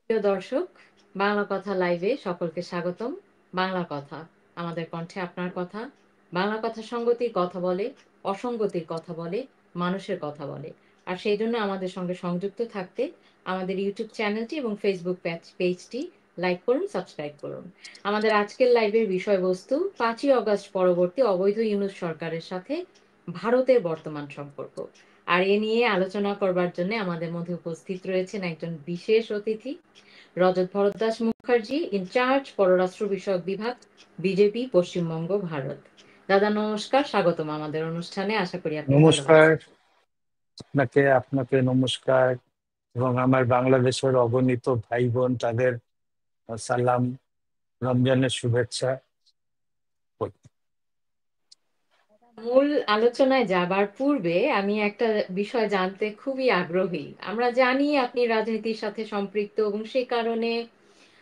প্রিয় দর্শক, বাংলা কথা লাইভে সকলকে স্বাগতম। বাংলা কথা, আমাদের কণ্ঠে আপনার কথা। বাংলা কথা সঙ্গতির কথা বলে, অসঙ্গতির কথা বলে, মানুষের কথা বলে। আর সেই জন্য আমাদের সঙ্গে সংযুক্ত থাকতে আমাদের ইউটিউব চ্যানেলটি এবং ফেসবুক পেজটি লাইক করুন, সাবস্ক্রাইব করুন। আমাদের আজকের লাইভের বিষয়বস্তু 5ই অগস্ট পরবর্তী অবৈধ ইউনূস সরকারের সাথে ভারতের বর্তমান সম্পর্ক। আর এ নিয়ে আলোচনা করবার জন্য আমাদের মধ্যে উপস্থিত রয়েছেন একজন বিশেষ অতিথি, রজত ভরদ্বাজ মুখার্জি, ইনচার্জ পররাষ্ট্র বিষয়ক বিভাগ, বিজেপি, পশ্চিমবঙ্গ, ভারত। দাদা নমস্কার, স্বাগতম আমাদের অনুষ্ঠানে। আশা করি আপনি ভালো নমস্কার। আছেন। আপনাকে আপনাকে নমস্কার, এবং আমার বাংলাদেশের অগণিত ভাই বোন তাদের সালাম, রমজানের শুভেচ্ছা। মূল আলোচনায় যাবার পূর্বে আমি একটা বিষয় জানতে খুবই আগ্রহী। আমরা জানি আপনি রাজনীতির সাথে সম্পৃক্ত এবং সে কারণে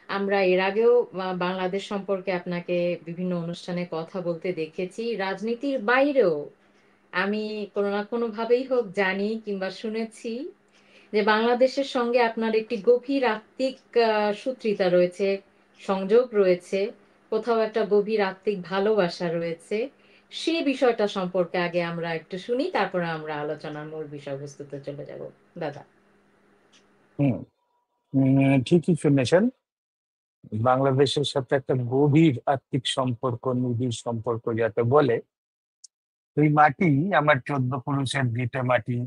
আমরা এর আগেও বাংলাদেশ সম্পর্কে আপনাকে বিভিন্ন অনুষ্ঠানে কথা বলতে দেখেছি। রাজনীতির বাইরেও আমি কোনো না কোনো ভাবেই হোক জানি কিংবা শুনেছি যে বাংলাদেশের সঙ্গে আপনার একটি গভীর আত্মিক সূত্রিতা রয়েছে, সংযোগ রয়েছে, কোথাও একটা গভীর আত্মিক ভালোবাসা রয়েছে। সেই বিষয়টা সম্পর্কে আগে আমরা একটু শুনি, তারপরে আমরা আলোচনার মূল বিষয়বস্তুতে চলে যাব। দাদা। হুম ঠিকই শুনেছেন। বাংলাদেশের সাথে একটা গভীর আর্থিক সম্পর্ক, নিবিড় সম্পর্ক যাতে বলে, এই মাটি আমার 14 পুরুষের ভিটে মাটি,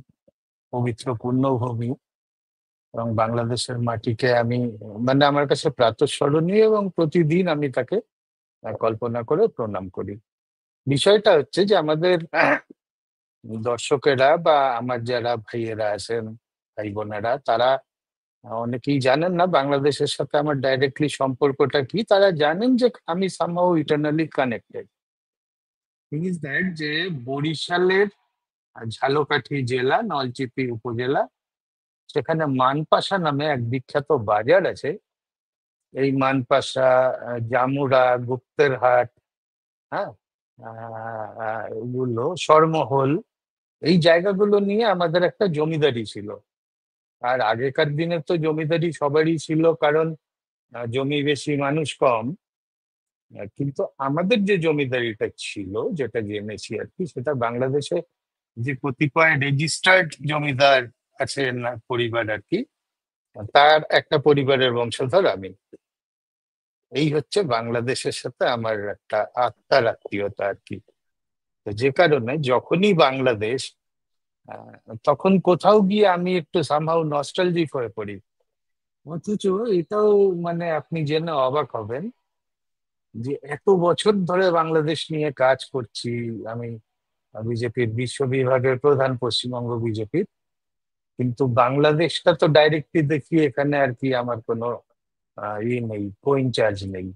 পবিত্র পুণ্যভূমি। এবং বাংলাদেশের মাটিকে আমি মানে আমার কাছে প্রাতঃস্মরণীয়, এবং প্রতিদিন আমি তাকে কল্পনা করে প্রণাম করি। বিষয়টা হচ্ছে যে আমাদের দর্শকেরা বা আমার যারা ভাইয়েরা আছেন, ভাই বোনেরা, তারা অনেকেই জানেন না বাংলাদেশের সাথে আমার ডাইরেক্টলি সম্পর্কটা কি। তারা জানেন যে আমি somehow eternally connected. Thing is that যে বরিশালের ঝালকাঠি জেলা, নলচিপি উপজেলা, সেখানে মানপাশা নামে এক বিখ্যাত বাজার আছে। এই মানপাশা, জামুরা, গুপ্তেরহাট, হ্যাঁ, এগুলো সরমহল, এই জায়গাগুলো নিয়ে আমাদের একটা জমিদারি ছিল। আর আগেকার দিনে তো জমিদারি সবারই ছিল, কারণ জমি বেশি মানুষ কম। কিন্তু আমাদের যে জমিদারিটা ছিল, যেটা জেনেছি আর কি, সেটা বাংলাদেশে যে কতিপয় রেজিস্টার্ড জমিদার আছেন পরিবার আর কি, তার একটা পরিবারের বংশধর আমি। এই হচ্ছে বাংলাদেশের সাথে আমার একটা আত্মার আত্মীয়তা আর কি। তো যে কারণে যখনই বাংলাদেশ, আহ, তখন কোথাও গিয়ে আমি একটু সামহাউ নস্টালজিক হয়ে পড়ি। অথচ এটাও মানে আপনি জেনে অবাক হবেন যে এত বছর ধরে বাংলাদেশ নিয়ে কাজ করছি আমি, বিজেপির বিশ্ব বিভাগের প্রধান, পশ্চিমবঙ্গ বিজেপির। কিন্তু বাংলাদেশটা তো ডাইরেক্টলি দেখি এখানে আর কি আমার কোনো নেই, কো ইনচার্জ নেই।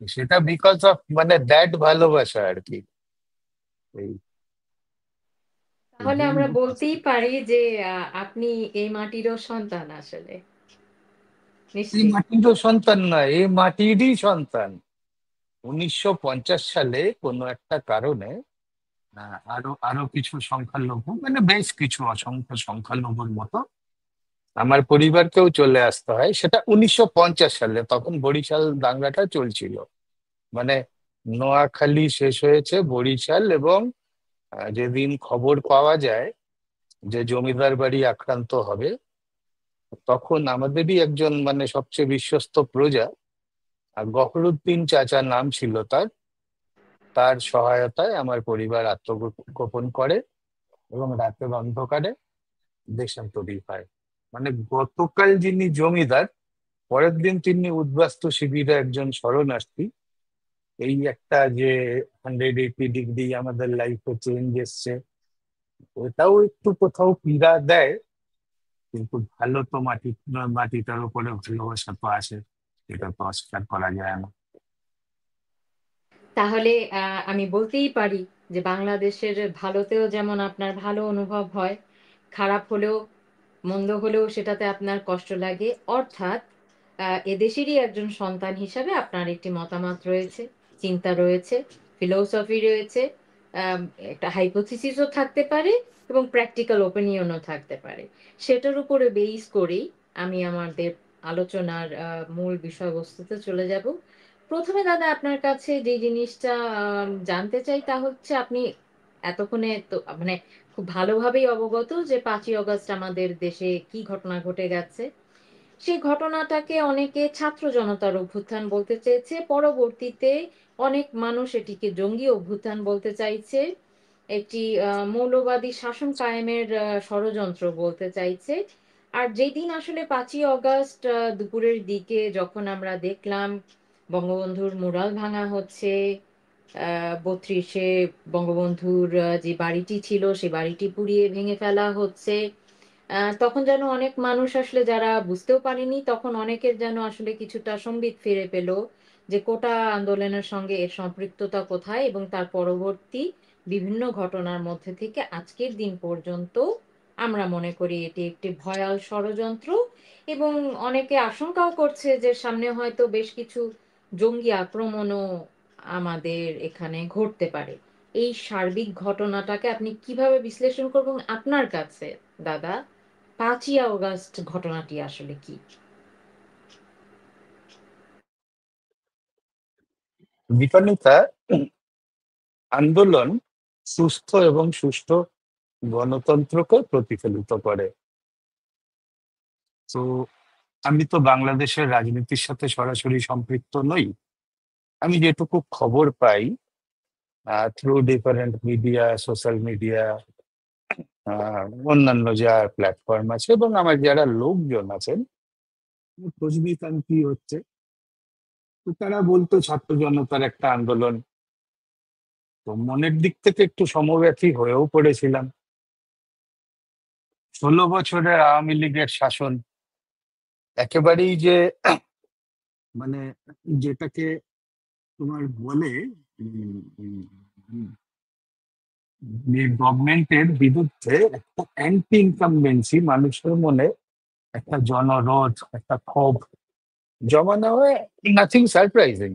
সেটা বিকজ অফ মানে দ্যাট ভালোবাসা আর কি। এই তাহলে আমরা বলতেই পারি যে আপনি এই মাটিরও সন্তান আসলে, এই নিশ্চিত। মাটিরও সন্তান নয়, এই মাটিরই সন্তান। 1950 সালে কোনো একটা কারণে আরো আরো কিছু সংখ্যালঘু, মানে বেশ কিছু অসংখ্য সংখ্যালঘুর মতো আমার পরিবারকেও চলে আসতে হয়। সেটা 1950 সালে, তখন বরিশাল দাঙ্গাটা চলছিল। মানে নোয়াখালী শেষ হয়েছে, বরিশাল, এবং যেদিন খবর পাওয়া যায় যে জমিদার বাড়ি আক্রান্ত হবে, তখন আমাদেরই একজন মানে সবচেয়ে বিশ্বস্ত প্রজা, গফরউদ্দিন চাচা নাম ছিল তার, তার সহায়তায় আমার পরিবার আত্মগোপন করে এবং রাতের অন্ধকারে দেশান্তরী হয়। মানে গতকাল যিনি জমিদার, পরের দিন তিনি উদ্বাস্তু শিবিরে একজন শরণার্থী। এই একটা যে 180 ডিগ্রি আমাদের লাইফে চেঞ্জ এসছে, ওটাও একটু কোথাও পীড়া দেয়। কিন্তু ভালো তো মাটিটার উপরে ভালোবাসা তো আসে, এটা তো অস্বীকার করা যায় না। তাহলে আমি বলতেই পারি যে বাংলাদেশের ভালোতেও যেমন আপনার ভালো অনুভব হয়, খারাপ হলেও মন্দ হলেও সেটাতে আপনার কষ্ট লাগে। অর্থাৎ এদেশেরই একজন সন্তান হিসাবে আপনার একটি মতামত রয়েছে, চিন্তা রয়েছে, ফিলোসফি রয়েছে, আম একটা হাইপোথিসিসও থাকতে পারে এবং প্র্যাকটিক্যাল ওপিনিয়নও থাকতে পারে। সেটার উপরে বেস করেই আমি আমাদের আলোচনার মূল বিষয়বস্তুতে চলে যাব। প্রথমে দাদা আপনার কাছে যে জিনিসটা জানতে চাই তা হচ্ছে, আপনি এতক্ষণে তো মানে খুব ভালোভাবেই অবগত যে 5ই অগস্ট আমাদের দেশে কি ঘটনা ঘটে গেছে। সেই ঘটনাটাকে অনেকে ছাত্র জনতার অভ্যুত্থান বলতে চেয়েছে, পরবর্তীতে অনেক মানুষ এটিকে জঙ্গি অভ্যুত্থান বলতে চাইছে, একটি মৌলবাদী শাসন কায়েমের ষড়যন্ত্র বলতে চাইছে। আর যেদিন আসলে 5ই অগস্ট দুপুরের দিকে যখন আমরা দেখলাম বঙ্গবন্ধুর মুরাল ভাঙা হচ্ছে, 32-এ বঙ্গবন্ধুর যে বাড়িটি ছিল সে বাড়িটি পুড়িয়ে ভেঙে ফেলা হচ্ছে, তখন যেন অনেক মানুষ আসলে যারা বুঝতেও পারেনি, তখন অনেকের যেন আসলে কিছুটা সম্বিত ফিরে পেল যে কোটা আন্দোলনের সঙ্গে এর সম্পৃক্ততা কোথায়, এবং তার পরবর্তী বিভিন্ন ঘটনার মধ্যে থেকে আজকের দিন পর্যন্ত আমরা মনে করি এটি একটি ভয়াল ষড়যন্ত্র। এবং অনেকে আশঙ্কাও করছে যে সামনে হয়তো বেশ কিছু জঙ্গি আক্রমণও আমাদের এখানে ঘটতে পারে। এই সার্বিক ঘটনাটাকে আপনি কিভাবে বিশ্লেষণ করবেন আপনার কাছে দাদা? 5ই অগস্ট ঘটনাটি আসলে কি? বিপান্বিতা, আন্দোলন সুস্থ এবং সুষ্ঠু গণতন্ত্রকে প্রতিফলিত করে। তো আমি তো বাংলাদেশের রাজনীতির সাথে সরাসরি সম্পৃক্ত নই। আমি যেটুকু খবর পাই through different media, social media, অন্যান্য যা প্ল্যাটফর্ম আছে, এবং আমার যারা লোকজন আছেন খোঁজবিতান কি হচ্ছে, তো তারা বলতো ছাত্র জনতার একটা আন্দোলন। তো মনের দিক থেকে একটু সমব্যথী হয়েও পড়েছিলাম। 16 বছরের আওয়ামী লীগের শাসন একেবারেই যে মানে যেটাকে তোমার বলে গভর্নমেন্টের বিরুদ্ধে একটা অ্যান্টি ইনকামবেন্সি মানুষের মনে, একটা জনরোধ, একটা ক্ষোভ জমানো হয়, নাথিং সারপ্রাইজিং।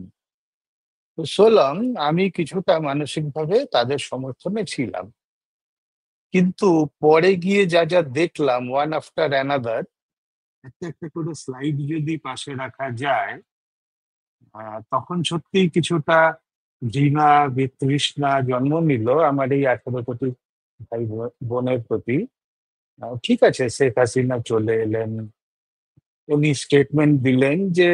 তো সোলং আমি কিছুটা মানসিকভাবে তাদের সমর্থনে ছিলাম, কিন্তু পরে গিয়ে যা যা দেখলাম ওয়ান আফটার অ্যানাদার, একটা একটা করে স্লাইড যদি পাশে রাখা যায়, তখন সত্যি কিছুটা ঘৃণা বিতৃষ্ণা জন্ম নিল আমার এই 18 কোটি ভাই বোনের প্রতি। ঠিক আছে, শেখ হাসিনা চলে এলেন, উনি স্টেটমেন্ট দিলেন যে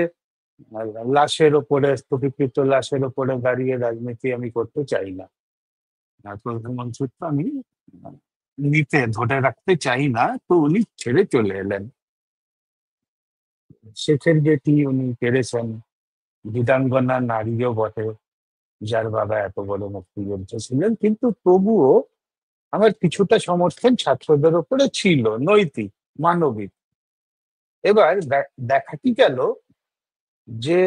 লাশের ওপরে, স্তূপীকৃত লাশের ওপরে দাঁড়িয়ে রাজনীতি আমি করতে চাই না, প্রধানমন্ত্রী তো আমি নিতে ধরে রাখতে চাই না, তো উনি ছেড়ে চলে এলেন। শেখের বেটি উনি পেরেছেন, বীরাঙ্গনা নারীও বটে, যার বাবা এত বড় মুক্তিযোদ্ধা ছিলেন, কিন্তু তবুও আমার কিছুটা সমর্থন ছাত্রদের উপরে ছিল, নৈতিক, মানবিক। এবার দেখা কি গেল যে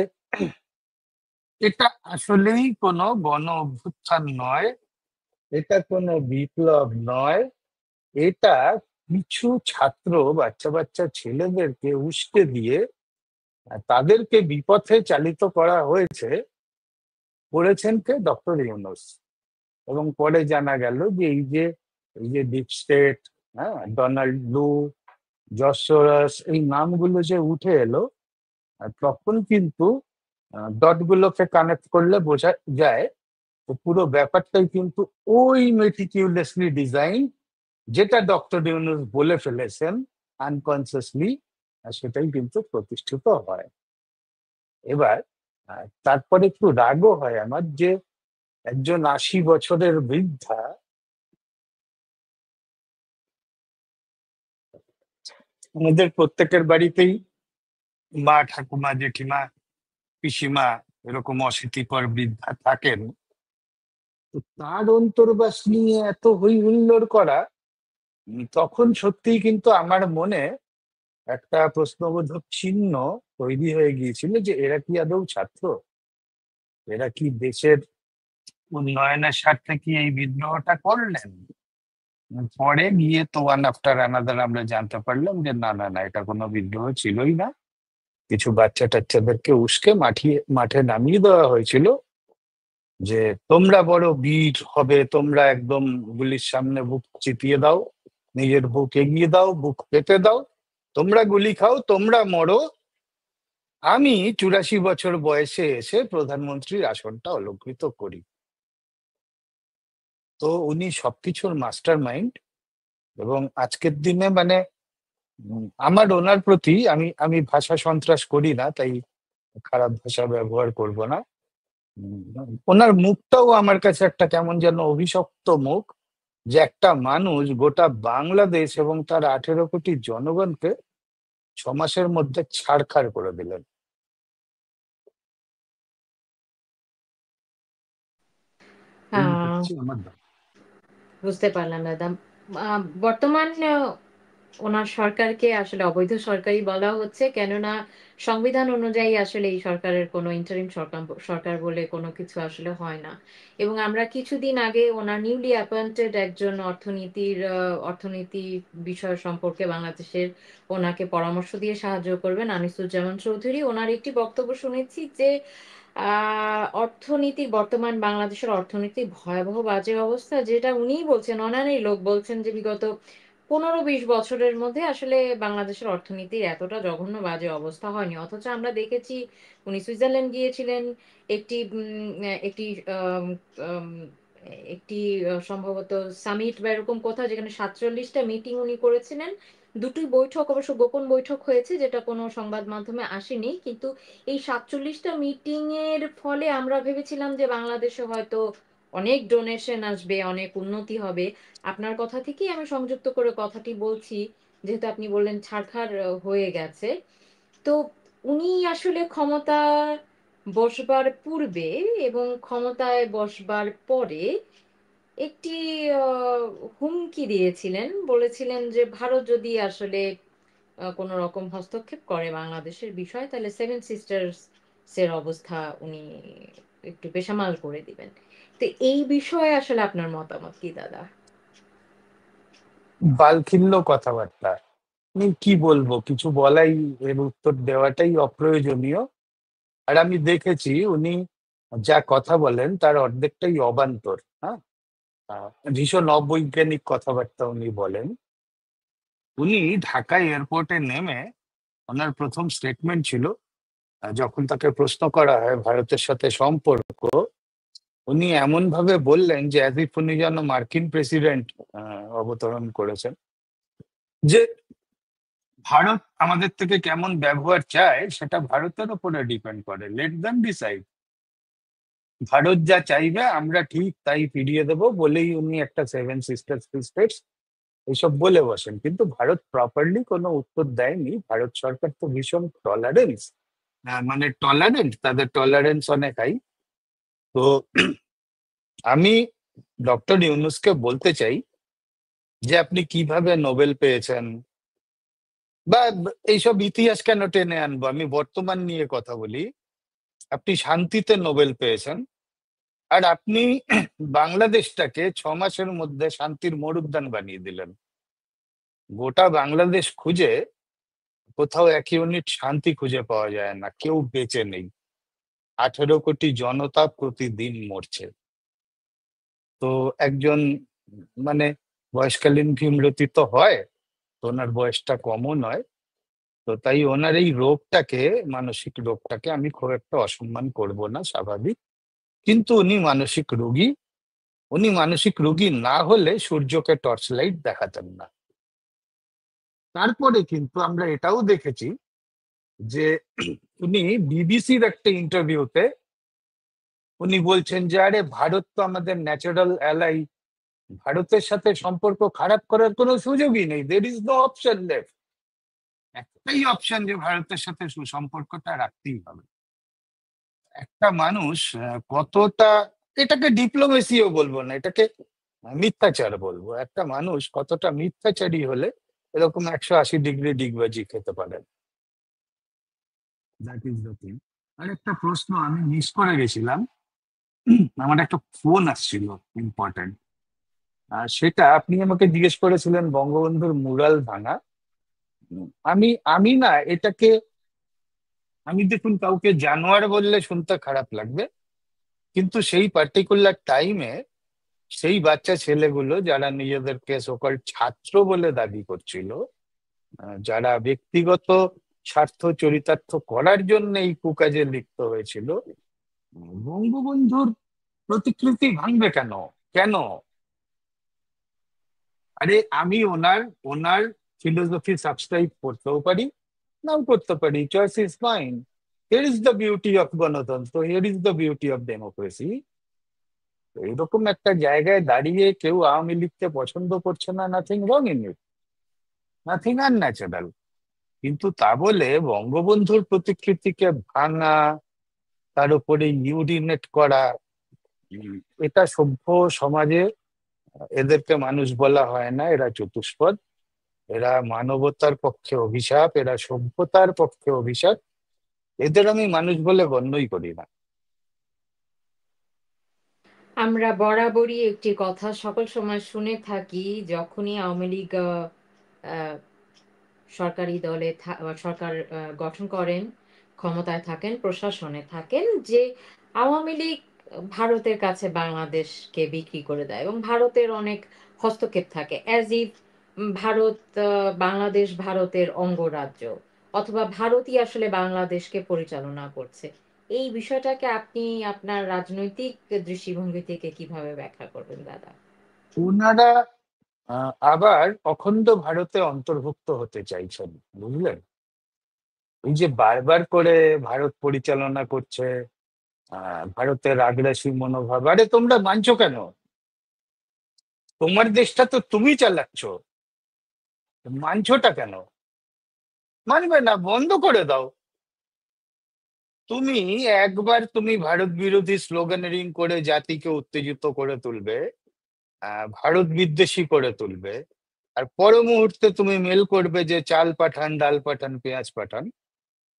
এটা আসলেই কোনো গণ অভ্যুত্থান নয়, এটা কোনো বিপ্লব নয়, এটা কিছু ছাত্র বাচ্চা বাচ্চা ছেলেদেরকে উস্কে দিয়ে তাদেরকে বিপথে চালিত করা হয়েছে। করেছেন কে? ডক্টর ইউনূস। এবং পরে জানা গেল যে এই যে ডিপ স্টেট, হ্যাঁ, ডোনাল্ড লু, জর্জ সোরস, এই নামগুলো যে উঠে এলো, তখন কিন্তু ডট গুলোকে কানেক্ট করলে বোঝা যায় তো পুরো ব্যাপারটাই কিন্তু ওই মেটিকিউলাসলি ডিজাইন, যেটা ডক্টর ইউনূস বলে ফেলেছেন আনকনসিয়াসলি, সেটাই কিন্তু প্রতিষ্ঠিত হয়। এবার তারপরে একটু রাগও হয় আমার যে একজন 80 বছরের বৃদ্ধা, আমাদের প্রত্যেকের বাড়িতেই মা, ঠাকুমা, জেঠিমা, পিসিমা এরকম অশীতিপর বৃদ্ধা থাকেন, তো তার অন্তর্বাস নিয়ে এত হই হুল্লোড় করা, তখন সত্যিই কিন্তু আমার মনে একটা প্রশ্নবোধক চিহ্ন তৈরি হয়ে গিয়েছিল যে এরা কি আদৌ ছাত্র? এরা কি দেশের উন্নয়নের স্বার্থে কি এই বিদ্রোহটা করলেন? পরে গিয়ে তো ওয়ান আফটার অ্যানাদার আমরা জানতে পারলাম যে না না না, এটা কোনো বিদ্রোহ ছিলই না। কিছু বাচ্চা টাচ্চাদেরকে উস্কে মাঠে নামিয়ে দেওয়া হয়েছিল যে তোমরা বড় বীর হবে, তোমরা একদম গুলির সামনে বুক চিতিয়ে দাও, নিজের বুক এগিয়ে দাও, বুক পেতে দাও, তোমরা গুলি খাও, তোমরা মরো, আমি 84 বছর বয়সে এসে প্রধানমন্ত্রীর আসনটা অলঙ্কৃত করি। তো উনি সবকিছুর মাস্টার মাইন্ড। এবং আজকের দিনে মানে আমার ওনার প্রতি, আমি আমি ভাষা সন্ত্রাস করি না, তাই খারাপ ভাষা ব্যবহার করব না। ওনার মুখটাও আমার কাছে একটা কেমন যেন অভিশপ্ত মুখ, যে একটা মানুষ গোটা বাংলাদেশ এবং তার 18 কোটি জনগণকে 6 মাসের মধ্যে ছাড়খাড় করে দিলেন। এই আহ হচ্ছে আমার দাবি। বুঝতে পারলাম দাদা। বর্তমান ওনার সরকারকে আসলে অবৈধ সরকারই বলা হচ্ছে, কেননা সংবিধান অনুযায়ী আসলে এই সরকারের কোনো ইন্টারিম সরকার সরকার বলে কোনো কিছু আসলে হয় না। এবং আমরা কিছুদিন আগে ওনার নিউলি অ্যাপয়েন্টেড একজন অর্থনীতি বিষয় সম্পর্কে বাংলাদেশের ওনাকে পরামর্শ দিয়ে সাহায্য করবেন আনিসুজ্জামান চৌধুরী, ওনার একটি বক্তব্য শুনেছি যে অর্থনীতির বর্তমান বাংলাদেশের অর্থনীতির ভয়াবহ বাজে অবস্থা, যেটা উনিই বলছেন, অনারই লোক বলছেন যে বিগত 15-20 বছরের মধ্যে আসলে বাংলাদেশের অর্থনীতির এতটা জঘন্য বাজে অবস্থা হয়নি। অথচ আমরা দেখেছি উনি সুইজারল্যান্ড গিয়েছিলেন, একটি একটি আম, আম, একটি সম্ভবত সামিট বা এরকম কোথাও, যেখানে 47টা মিটিং উনি করেছিলেন। দুটি বৈঠক অবশ্য গোপন বৈঠক হয়েছে, যেটা কোনো সংবাদ মাধ্যমে আসেনি, কিন্তু এই 47টা মিটিং এর ফলে আমরা ভেবেছিলাম যে বাংলাদেশে হয়তো অনেক ডোনেশন আসবে, অনেক উন্নতি হবে। আপনার কথা থেকেই আমি সংযুক্ত করে কথাটি বলছি, যেহেতু আপনি বললেন ছারখার হয়ে গেছে। তো উনি আসলে ক্ষমতা বসবার পূর্বে এবং ক্ষমতায় বসবার পরে একটি আহ, হুমকি দিয়েছিলেন, বলেছিলেন যে ভারত যদি আসলে কোনো রকম হস্তক্ষেপ করে বাংলাদেশের বিষয়, তাহলে সেভেন সিস্টার্স এর অবস্থা উনি একটু বেসামাল করে দিবেন। তো এই বিষয়ে আসলে আপনার মতামত কি দাদা? বালখিল্য কথাবার্তা। আমি কি বলবো, কিছু বলাই, এর উত্তর দেওয়াটাই অপ্রয়োজনীয়। আর আমি দেখেছি উনি যা কথা বলেন তার অর্ধেকটাই অবান্তর। হ্যাঁ, ভীষণ অবৈজ্ঞানিক কথাবার্তা উনি বলেন। উনি ঢাকা এয়ারপোর্টে নেমে ওনার প্রথম স্টেটমেন্ট ছিল, যখন তাকে প্রশ্ন করা হয় ভারতের সাথে সম্পর্ক, উনি এমন ভাবে বললেন যে অ্যাজ ইফ উনি যেন মার্কিন প্রেসিডেন্ট অবতরণ করেছেন, যে ভারত আমাদের থেকে কেমন ব্যবহার চায় সেটা ভারতের উপরে ডিপেন্ড করে, লেট দেম ডিসাইড। ভারত যা চাইবে আমরা ঠিক তাই ফিরিয়ে দেবো বলেই উনি একটা সেভেন সিস্টার্স স্টেটস এইসব বলে বসেন। কিন্তু ভারত প্রপারলি কোনো উত্তর দেয়নি। ভারত সরকার তো ভীষণ টলারেন্স, মানে টলারেন্ট, তাদের টলারেন্স অনেক হাই। তো আমি ডক্টর ইউনুসকে বলতে চাই যে আপনি কিভাবে নোবেল পেয়েছেন, বা এইসব ইতিহাস কেন টেনে আনবো, আমি বর্তমান নিয়ে কথা বলি। আপনি শান্তিতে নোবেল পেয়েছেন, আর আপনি বাংলাদেশটাকে 6 মাসের মধ্যে শান্তির মরুদ্যান বানিয়ে দিলেন। গোটা বাংলাদেশ খুঁজে কোথাও 1 ইউনিট শান্তি খুঁজে পাওয়া যায় না, কেউ বেঁচে নেই। 18 কোটি জনতা প্রতিদিন মরছে। তো একজন মানে বয়সকালীন ভীমরতি তো হয়, তো ওনার বয়সটা কমও নয়। তো তাই ওনার এই রোগটাকে, মানসিক রোগটাকে আমি খুব একটা অসম্মান করব না, স্বাভাবিক। কিন্তু উনি মানসিক রোগী। উনি মানসিক রোগী না হলে সূর্যকে টর্চ লাইট দেখাতেন না। তারপরে কিন্তু আমরা এটাও দেখেছি যে উনি বিবিসির একটা ইন্টারভিউতে উনি বলছেন যে আরে ভারত তো আমাদের ন্যাচারাল অ্যালাই, ভারতের সাথে সম্পর্ক খারাপ করার কোনো সুযোগই নেই, there is no option left. একটাই অপশন যে ভারতের সাথে সুসম্পর্কটা রাখতেই হবে। একটা মানুষ কতটা, এটাকে ডিপ্লোমেসিও বলবো না, এটাকে মিথ্যাচার বলবো, একটা মানুষ কতটা মিথ্যাচারী হলে এরকম 180 ডিগ্রি ডিগবাজি খেতে পারেন। That is the thing. আর একটা প্রশ্ন আমি মিস করে গেছিলাম, আমার একটা ফোন আসছিল ইম্পর্টেন্ট। আর সেটা আপনি আমাকে জিজ্ঞেস করেছিলেন বঙ্গবন্ধুর মুরাল ভাঙা। আমি আমি না এটাকে, আমি দেখুন কাউকে জানোয়ার বললে শুনতে খারাপ লাগবে, কিন্তু সেই পার্টিকুলার টাইমে সেই বাচ্চা ছেলেগুলো যারা নিজেদেরকে সকল ছাত্র বলে দাবি করছিল, যারা ব্যক্তিগত স্বার্থ চরিতার্থ করার জন্য এই কুকাজে লিপ্ত হয়েছিল। বঙ্গবন্ধুর প্রতিকৃতি ভাঙবে কেন? কেন? আরে আমি ওনার ওনার ফিলোসফি সাবস্ক্রাইব করতেও পারি, নাও করতে পারি, choice is mine. Here is the beauty of গণতন্ত্র, here is the beauty of democracy. এইরকম একটা জায়গায় দাঁড়িয়ে কেউ আওয়ামী লীগকে পছন্দ করছে না, nothing wrong in it, nothing unnatural. কিন্তু তা বলে বঙ্গবন্ধুর প্রতিকৃতিকে ভাঙা, তার উপরে ইউরিনেট করা, উম, এটা সভ্য সমাজে এদেরকে মানুষ বলা হয় না, এরা চতুষ্পদ। এরা মানবতার পক্ষে অভিশাপ, এরা সভ্যতার পক্ষে অভিশাপ। এদের আমি মানুষ বলে গণ্যই করি না। আমরা বরাবরই একটি কথা সকল সময় শুনে থাকি, যখনই আওয়ামী লীগ আহ, সরকারি দলে সরকার গঠন করেন, ক্ষমতায় থাকেন, প্রশাসনে থাকেন, যে আওয়ামী লীগ ভারতের কাছে বাংলাদেশকে বিক্রি করে দেয় এবং ভারতের অনেক হস্তক্ষেপ থাকে, অ্যাজ ইফ ভারত বাংলাদেশ ভারতের অঙ্গরাজ্য, অথবা ভারতই আসলে বাংলাদেশকে পরিচালনা করছে। এই বিষয়টাকে আপনি আপনার রাজনৈতিক দৃষ্টিভঙ্গি থেকে কিভাবে ব্যাখ্যা করবেন দাদা? ওনারা আবার অখণ্ড ভারতে অন্তর্ভুক্ত হতে চাইছেন, বুঝলেন? এই যে বারবার করে ভারত পরিচালনা করছে, ভারতের আগ্রাসী মনোভাব, আরে তোমরা মানছো কেন? তোমার দেশটা তো তুমি চালাচ্ছ, মানছোটা কেন? মানবে না, বন্ধ করে দাও। তুমি একবার তুমি ভারত বিরোধী স্লোগানিং করে জাতিকে উত্তেজিত করে তুলবে, ভারত বিদ্বেষী করে তুলবে, আর পর মুহূর্তে তুমি মেল করবে যে চাল পাঠান, ডাল পাঠান, পেঁয়াজ পাঠান।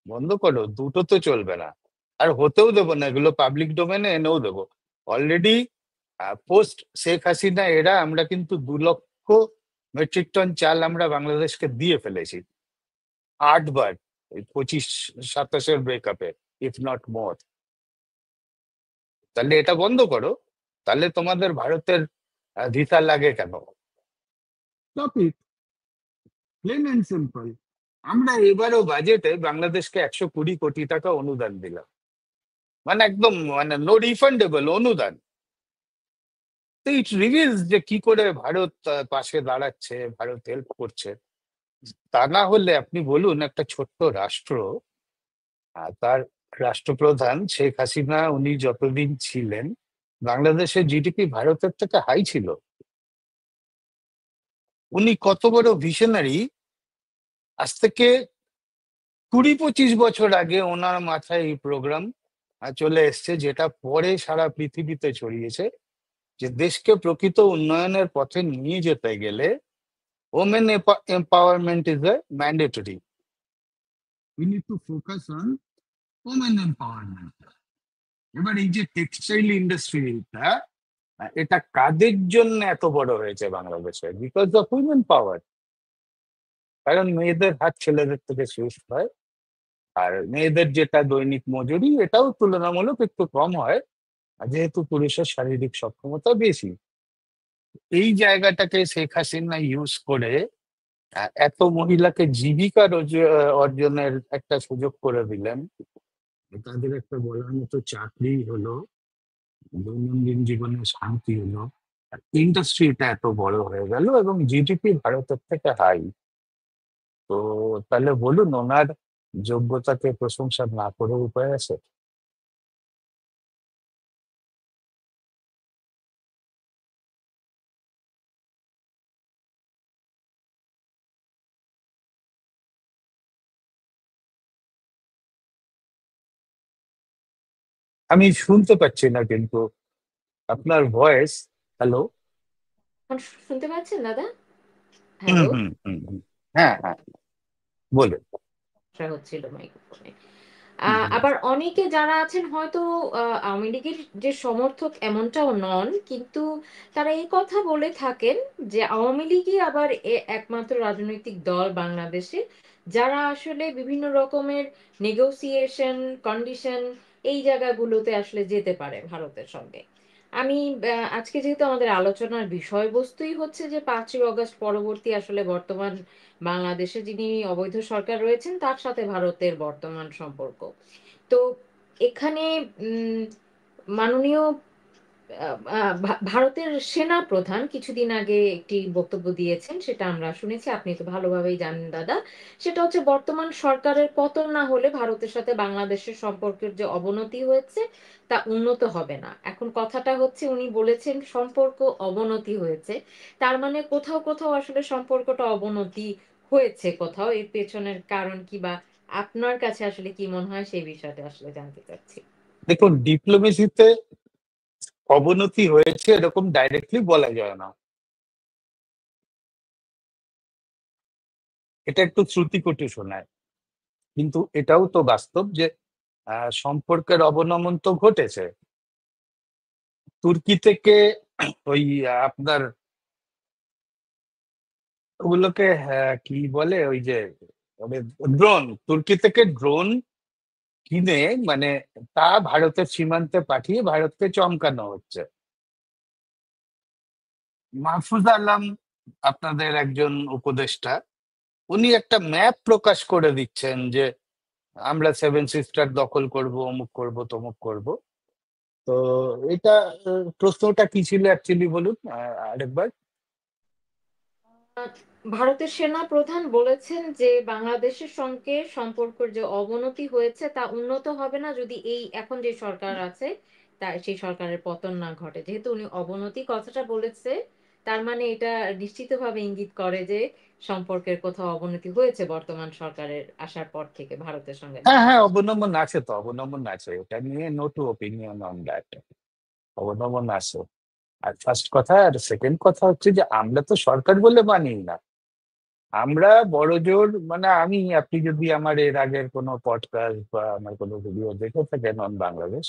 বন্ধ করো, দুটো তো চলবে না। আর হতেও দেবো না, এগুলো পাবলিক ডোমেনে এনেও দেবো। অলরেডি পোস্ট শেখ হাসিনা এরা আমরা কিন্তু 2 লক্ষ মেট্রিক টন চাল আমরা বাংলাদেশকে দিয়ে ফেলেছি, 8 বার, এই 25-27-এর ব্রেকআপে, ইফ নট মোর। তাহলে এটা বন্ধ করো। তাহলে তোমাদের ভারতের ধিতা লাগে কেন? Stop it, plain and simple. আমরা এবারও বাজেটে বাংলাদেশকে 120 কোটি টাকা অনুদান দিলাম, মানে একদম মানে নো রিফান্ডেবল অনুদান। তো ইট রিভিলস যে কি করে ভারত পাশে দাঁড়াচ্ছে, ভারত হেল্প করছে। তা না হলে আপনি বলুন, একটা ছোট্ট রাষ্ট্র, তার রাষ্ট্রপ্রধান শেখ হাসিনা উনি যতদিন ছিলেন, বাংলাদেশের জিডিপি ভারতের থেকে হাই ছিল। উনি কত বড় ভিশনারি! আজ থেকে 20-25 বছর আগে ওনার মাথায় এই প্রোগ্রাম চলে এসছে, যেটা পরে সারা পৃথিবীতে ছড়িয়েছে, যে দেশকে প্রকৃত উন্নয়নের পথে নিয়ে যেতে গেলে women empowerment is a mandatory. We need to focus on women empowerment. এবার এই যে টেক্সটাইল ইন্ডাস্ট্রিটা, এটা কাদের জন্য এত বড় হয়েছে বাংলাদেশে? বিকজ অফ উইমেন পাওয়ার। কারণ মেয়েদের হাত ছেলেদের থেকে শেষ হয়, আর মেয়েদের যেটা দৈনিক মজুরি এটাও তুলনামূলক একটু কম হয়, আর যেহেতু পুরুষের শারীরিক সক্ষমতা বেশি। এই জায়গাটাকে শেখ হাসিনা ইউজ করে এত মহিলাকে জীবিকা অর্জনের একটা সুযোগ করে দিলেন। তাদের একটা বলার মতো চাকরি হলো, দৈনন্দিন জীবনে শান্তি হলো, ইন্ডাস্ট্রিটা এত বড় হয়ে গেল, এবং জিডিপি ভারতের থেকে হাই। তো তাহলে বলুন, ওনার যোগ্যতাকে প্রশংসা না করে উপায় আছে? আমি শুনতে পাচ্ছি না কিন্তু আপনার ভয়েস। হ্যালো? এখন শুনতে পাচ্ছেন দাদা? হুম হ্যালো? হুম হুম হুম। হ্যাঁ হ্যাঁ, বলুন। সমস্যা হচ্ছিল মাইক্রোফোনে। হুম হুম। আবার অনেকে যারা আছেন হয়তো আওয়ামী লীগের যে সমর্থক এমনটাও নন, কিন্তু তারা এই কথা বলে থাকেন যে আওয়ামী লীগই আবার একমাত্র রাজনৈতিক দল বাংলাদেশে যারা আসলে বিভিন্ন রকমের নেগোসিয়েশন, কন্ডিশন, এই জায়গাগুলোতে আসলে যেতে পারে ভারতের সঙ্গে। আমি আজকে যেহেতু আমাদের আলোচনার বিষয়বস্তুই হচ্ছে যে 5ই অগস্ট পরবর্তী আসলে বর্তমান বাংলাদেশে যিনি অবৈধ সরকার রয়েছেন তার সাথে ভারতের বর্তমান সম্পর্ক, তো এখানে উম, মাননীয় ভারতের সেনা প্রধান কিছুদিন আগে একটি বক্তব্য দিয়েছেন, সেটা আমরা শুনেছি, আপনি তো ভালোভাবেই জানেন দাদা। সেটা হচ্ছে বর্তমান সরকারের পতন না হলে ভারতের সাথে বাংলাদেশের সম্পর্কের যে অবনতি হয়েছে তা উন্নত হবে না। এখন কথাটা হচ্ছে উনি বলেছেন সম্পর্ক অবনতি হয়েছে, তার মানে কোথাও কোথাও আসলে সম্পর্কটা অবনতি হয়েছে, কোথাও এর পেছনের কারণ কি, বা আপনার কাছে আসলে কি মনে হয় সেই বিষয়টা আসলে জানতে চাচ্ছি। দেখুন, ডিপ্লোমেসিতে অবনতি হয়েছে এরকম ডাইরেক্টলি বলা যায় না। এটা একটু শ্রুতিকটু শোনায়, কিন্তু এটাও তো বাস্তব যে সম্পর্কের অবনমন তো ঘটেছে। তুর্কি থেকে ওই আপনার ওগুলোকে কি বলে, ওই যে ড্রোন, তুর্কি থেকে ড্রোন কিনে, মানে তা ভারতের সীমান্তে পাঠিয়ে ভারতকে চমকানো হচ্ছে। মাহফুজ আলম, আপনাদের একজন উপদেষ্টা, উনি একটা ম্যাপ প্রকাশ করে দিচ্ছেন যে আমরা সেভেন সিস্টার দখল করব, অমুক করব, তমুক করব। তো এটা প্রশ্নটা কি ছিল অ্যাকচুয়ালি, বলুন আরেকবার। আহ, ভারতের সেনা প্রধান বলেছেন যে বাংলাদেশের সঙ্গে সম্পর্কের যে অবনতি হয়েছে তা উন্নত হবে না যদি এই এখন যে সরকার আছে তা সেই সরকারের পতন না ঘটে। যেহেতু উনি অবনতি কথাটা বলেছে, তার মানে এটা নিশ্চিতভাবে ইঙ্গিত করে যে সম্পর্কের কোথাও অবনতি হয়েছে বর্তমান সরকারের আসার পর থেকে ভারতের সঙ্গে হ্যাঁ হ্যাঁ, বাংলাদেশ। অবনমন আছে, তো অবনমন আছে, এটা নিয়ে no two opinion on that. অবনমন আছে। আর ফার্স্ট কথা, আর সেকেন্ড কথা হচ্ছে যে আমরা তো সরকার বলে মানি না। আমরা বড় জোর, মানে আমি, আপনি যদি আমার এর আগের কোনো পডকাস্ট বা আমার কোনো ভিডিও দেখে থাকেন অন বাংলাদেশ,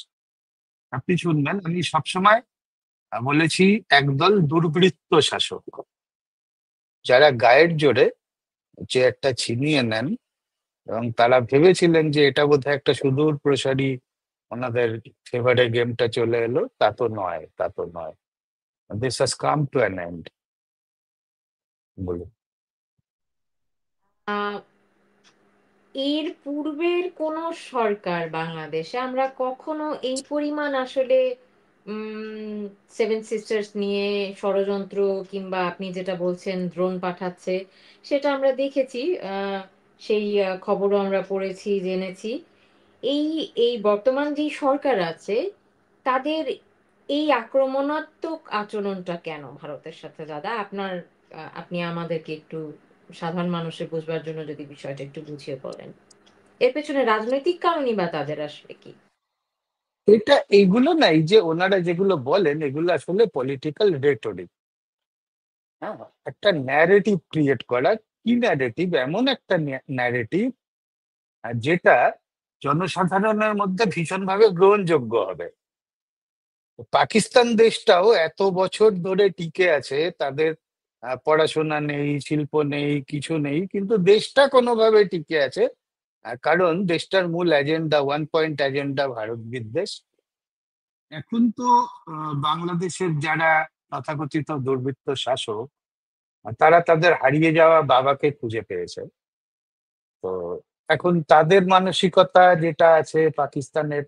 আপনি শুনবেন আমি সবসময় বলেছি একদল দুর্বৃত্ত শাসক, যারা গায়ের জোরে চেয়ারটা ছিনিয়ে নেন, এবং তারা ভেবেছিলেন যে এটা বোধহয় একটা সুদূর প্রসারী ওনাদের ফেভারে গেমটা চলে এলো। তা তো নয়, তা তো নয়। This has come to an end. বলুন। আহ এর পূর্বের কোন সরকার বাংলাদেশে আমরা কখনো এই পরিমাণ আসলে সেভেন সিস্টার্স নিয়ে ষড়যন্ত্র কিংবা আপনি যেটা বলছেন ড্রোন পাঠাচ্ছে সেটা আমরা দেখেছি। সেই খবরও আমরা পড়েছি, জেনেছি। এই এই বর্তমান যে সরকার আছে তাদের এই আক্রমণাত্মক আচরণটা কেন ভারতের সাথে, দাদা আপনার আপনি আমাদেরকে একটু সাধারণ মানুষের বুঝবার জন্য যদি বিষয়টা একটু বুঝিয়ে বলেন, এর পেছনে রাজনৈতিক কারণই বা তাদের আসলে কি? এটা এইগুলো না, এই যে ওনারা যেগুলো বলেন এগুলো আসলে পলিটিক্যাল রেটরিক। হ্যাঁ, একটা ন্যারেটিভ ক্রিয়েট করা। কি ন্যারেটিভ? এমন একটা ন্যারেটিভ যেটা জনসাধারণের মধ্যে ভীষণভাবে গ্রহণযোগ্য হবে। পাকিস্তান দেশটাও এত বছর ধরে টিকে আছে, তাদের পড়াশোনা নেই, শিল্প নেই, কিছু নেই, কিন্তু দেশটা কোনোভাবে টিকে আছে। কারণ দেশটার মূল agenda, one point agenda, Bharat বিদ্বেষ। এখন তো বাংলাদেশের যারা তথাকথিত দুর্বৃত্ত শাসক, তারা তাদের হারিয়ে যাওয়া বাবাকে খুঁজে পেয়েছে। তো এখন তাদের মানসিকতা যেটা আছে পাকিস্তানের,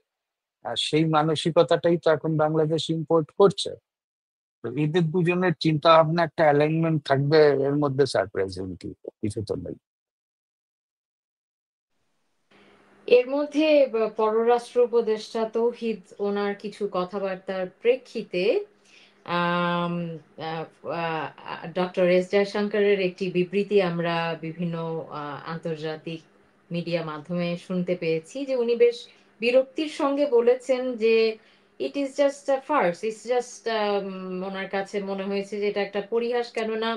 সেই মানসিকতাটাই তো এখন বাংলাদেশ ইম্পোর্ট করছে। তো এদের দুজনের চিন্তা ভাবনা একটা অ্যালাইনমেন্ট থাকবে, এর মধ্যে সারপ্রাইজিং কিছু তো নেই। এর মধ্যে পররাষ্ট্র উপদেষ্টা তৌহিদ ওনার কিছু কথাবার্তার প্রেক্ষিতে ডক্টর এস জয়শঙ্করের একটি বিবৃতি আমরা বিভিন্ন আন্তর্জাতিক মিডিয়া মাধ্যমে শুনতে পেয়েছি যে উনি বেশ বিরক্তির সঙ্গে বলেছেন যে it is just a farce, it's just, ওনার কাছে মনে হয়েছে যে এটা একটা পরিহাস, কেননা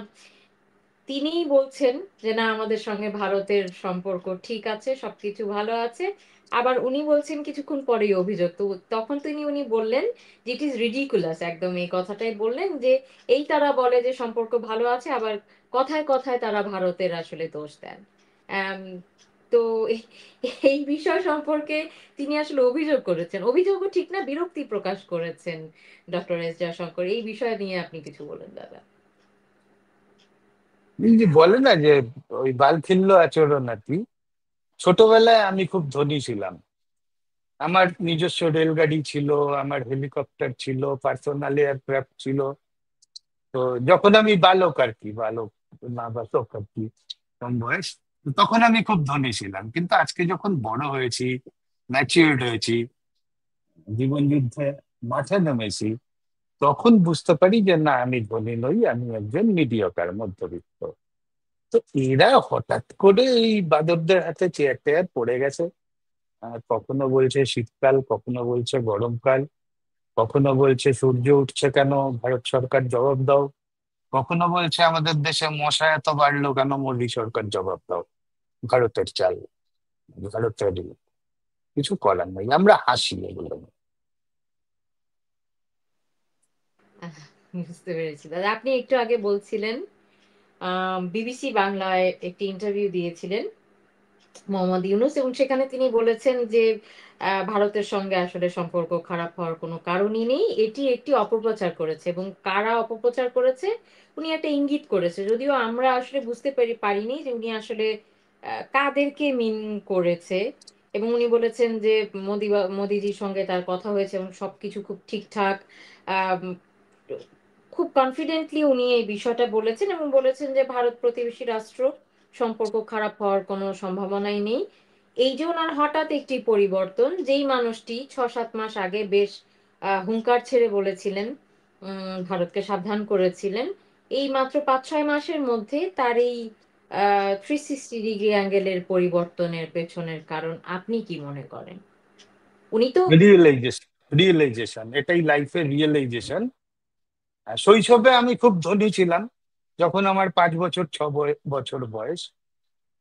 তিনিই বলছেন যে না আমাদের সঙ্গে ভারতের সম্পর্ক ঠিক আছে, সবকিছু ভালো আছে। আবার উনি বলছেন কিছুক্ষণ পরেই অভিযোগ, তো তখন উনি বললেন যে ইট ইজ রিডিকুলাস, একদম এই কথাটাই বললেন যে এই তারা বলে যে সম্পর্ক ভালো আছে, আবার কথায় কথায় তারা ভারতের আসলে দোষ দেন। আম, তো এই বিষয় সম্পর্কে তিনি আসলে অভিযোগ করেছেন, অভিযোগও ঠিক না, বিরক্তি প্রকাশ করেছেন ডক্টর এস জয়শঙ্কর। এই বিষয় নিয়ে আপনি কিছু বলেন দাদা। এই যে বলে না যে ওই বালখিল্য আচরণ আর কি। ছোটবেলায় আমি খুব ধনী ছিলাম, আমার নিজস্ব রেলগাড়ি ছিল, আমার হেলিকপ্টার ছিল, পার্সোনাল এয়ারক্রাফট ছিল। তো যখন আমি বালক আর কি, বালক না বালক আর কি, কম বয়স, তো তখন আমি খুব ধনী ছিলাম। কিন্তু আজকে যখন বড় হয়েছি, ম্যাচিউরড হয়েছি, জীবন যুদ্ধে মাঠে নেমেছি, তখন বুঝতে পারি যে না, আমি ধনী নই, আমি একজন মিডিয়কার মধ্যবিত্ত। তো এরা হঠাৎ করে এই বাঁদরদের হাতে চেয়ার টেয়ার পড়ে গেছে। আর কখনো বলছে শীতকাল, কখনো বলছে গরমকাল, কখনো বলছে সূর্য উঠছে কেন, ভারত সরকার জবাব দাও, কখনো বলছে আমাদের দেশে মশা এত বাড়লো কেন, মোদী সরকার জবাব দাও, ভারতের চাল, ভারতের কিছু করার নেই, আমরা হাসি এগুলো নিয়ে। আহ, বুঝতে পেরেছি দাদা। আপনি একটু আগে বলছিলেন বিবিসি বাংলায় একটি ইন্টারভিউ দিয়েছিলেন মোহাম্মদ ইউনুস, এবং সেখানে তিনি বলেছেন যে ভারতের সঙ্গে আসলে সম্পর্ক খারাপ হওয়ার কোনো কারণই নেই, এটি একটি অপপ্রচার করেছে, এবং কারা অপপ্রচার করেছে উনি একটা ইঙ্গিত করেছে, যদিও আমরা আসলে বুঝতে পারিনি যে উনি আসলে কাদেরকে মিন করেছে। এবং উনি বলেছেন যে মোদিজির সঙ্গে তার কথা হয়েছে এবং সবকিছু খুব ঠিকঠাক। আহ খুব কনফিডেন্টলি উনি এই বিষয়টা বলেছেন, এবং বলেছেন যে ভারত প্রতিবেশী রাষ্ট্র, সম্পর্ক খারাপ হওয়ার কোনো সম্ভাবনাই নেই। এই যে ওনার হঠাৎ একটি পরিবর্তন, যেই মানুষটি 6-7 মাস আগে বেশ হুঙ্কার ছেড়ে বলেছিলেন, ভারতকে সাবধান করেছিলেন, এই মাত্র 5-6 মাসের মধ্যে তার এই 360 ডিগ্রি অ্যাঙ্গেলের পরিবর্তনের পেছনের কারণ আপনি কি মনে করেন? উনি তো রিয়েলাইজেশন, রিয়েলাইজেশন, এটাই লাইফের রিয়েলাইজেশন। শৈশবে আমি খুব ধনী ছিলাম, যখন আমার 5 বছর 6 বছর বয়স।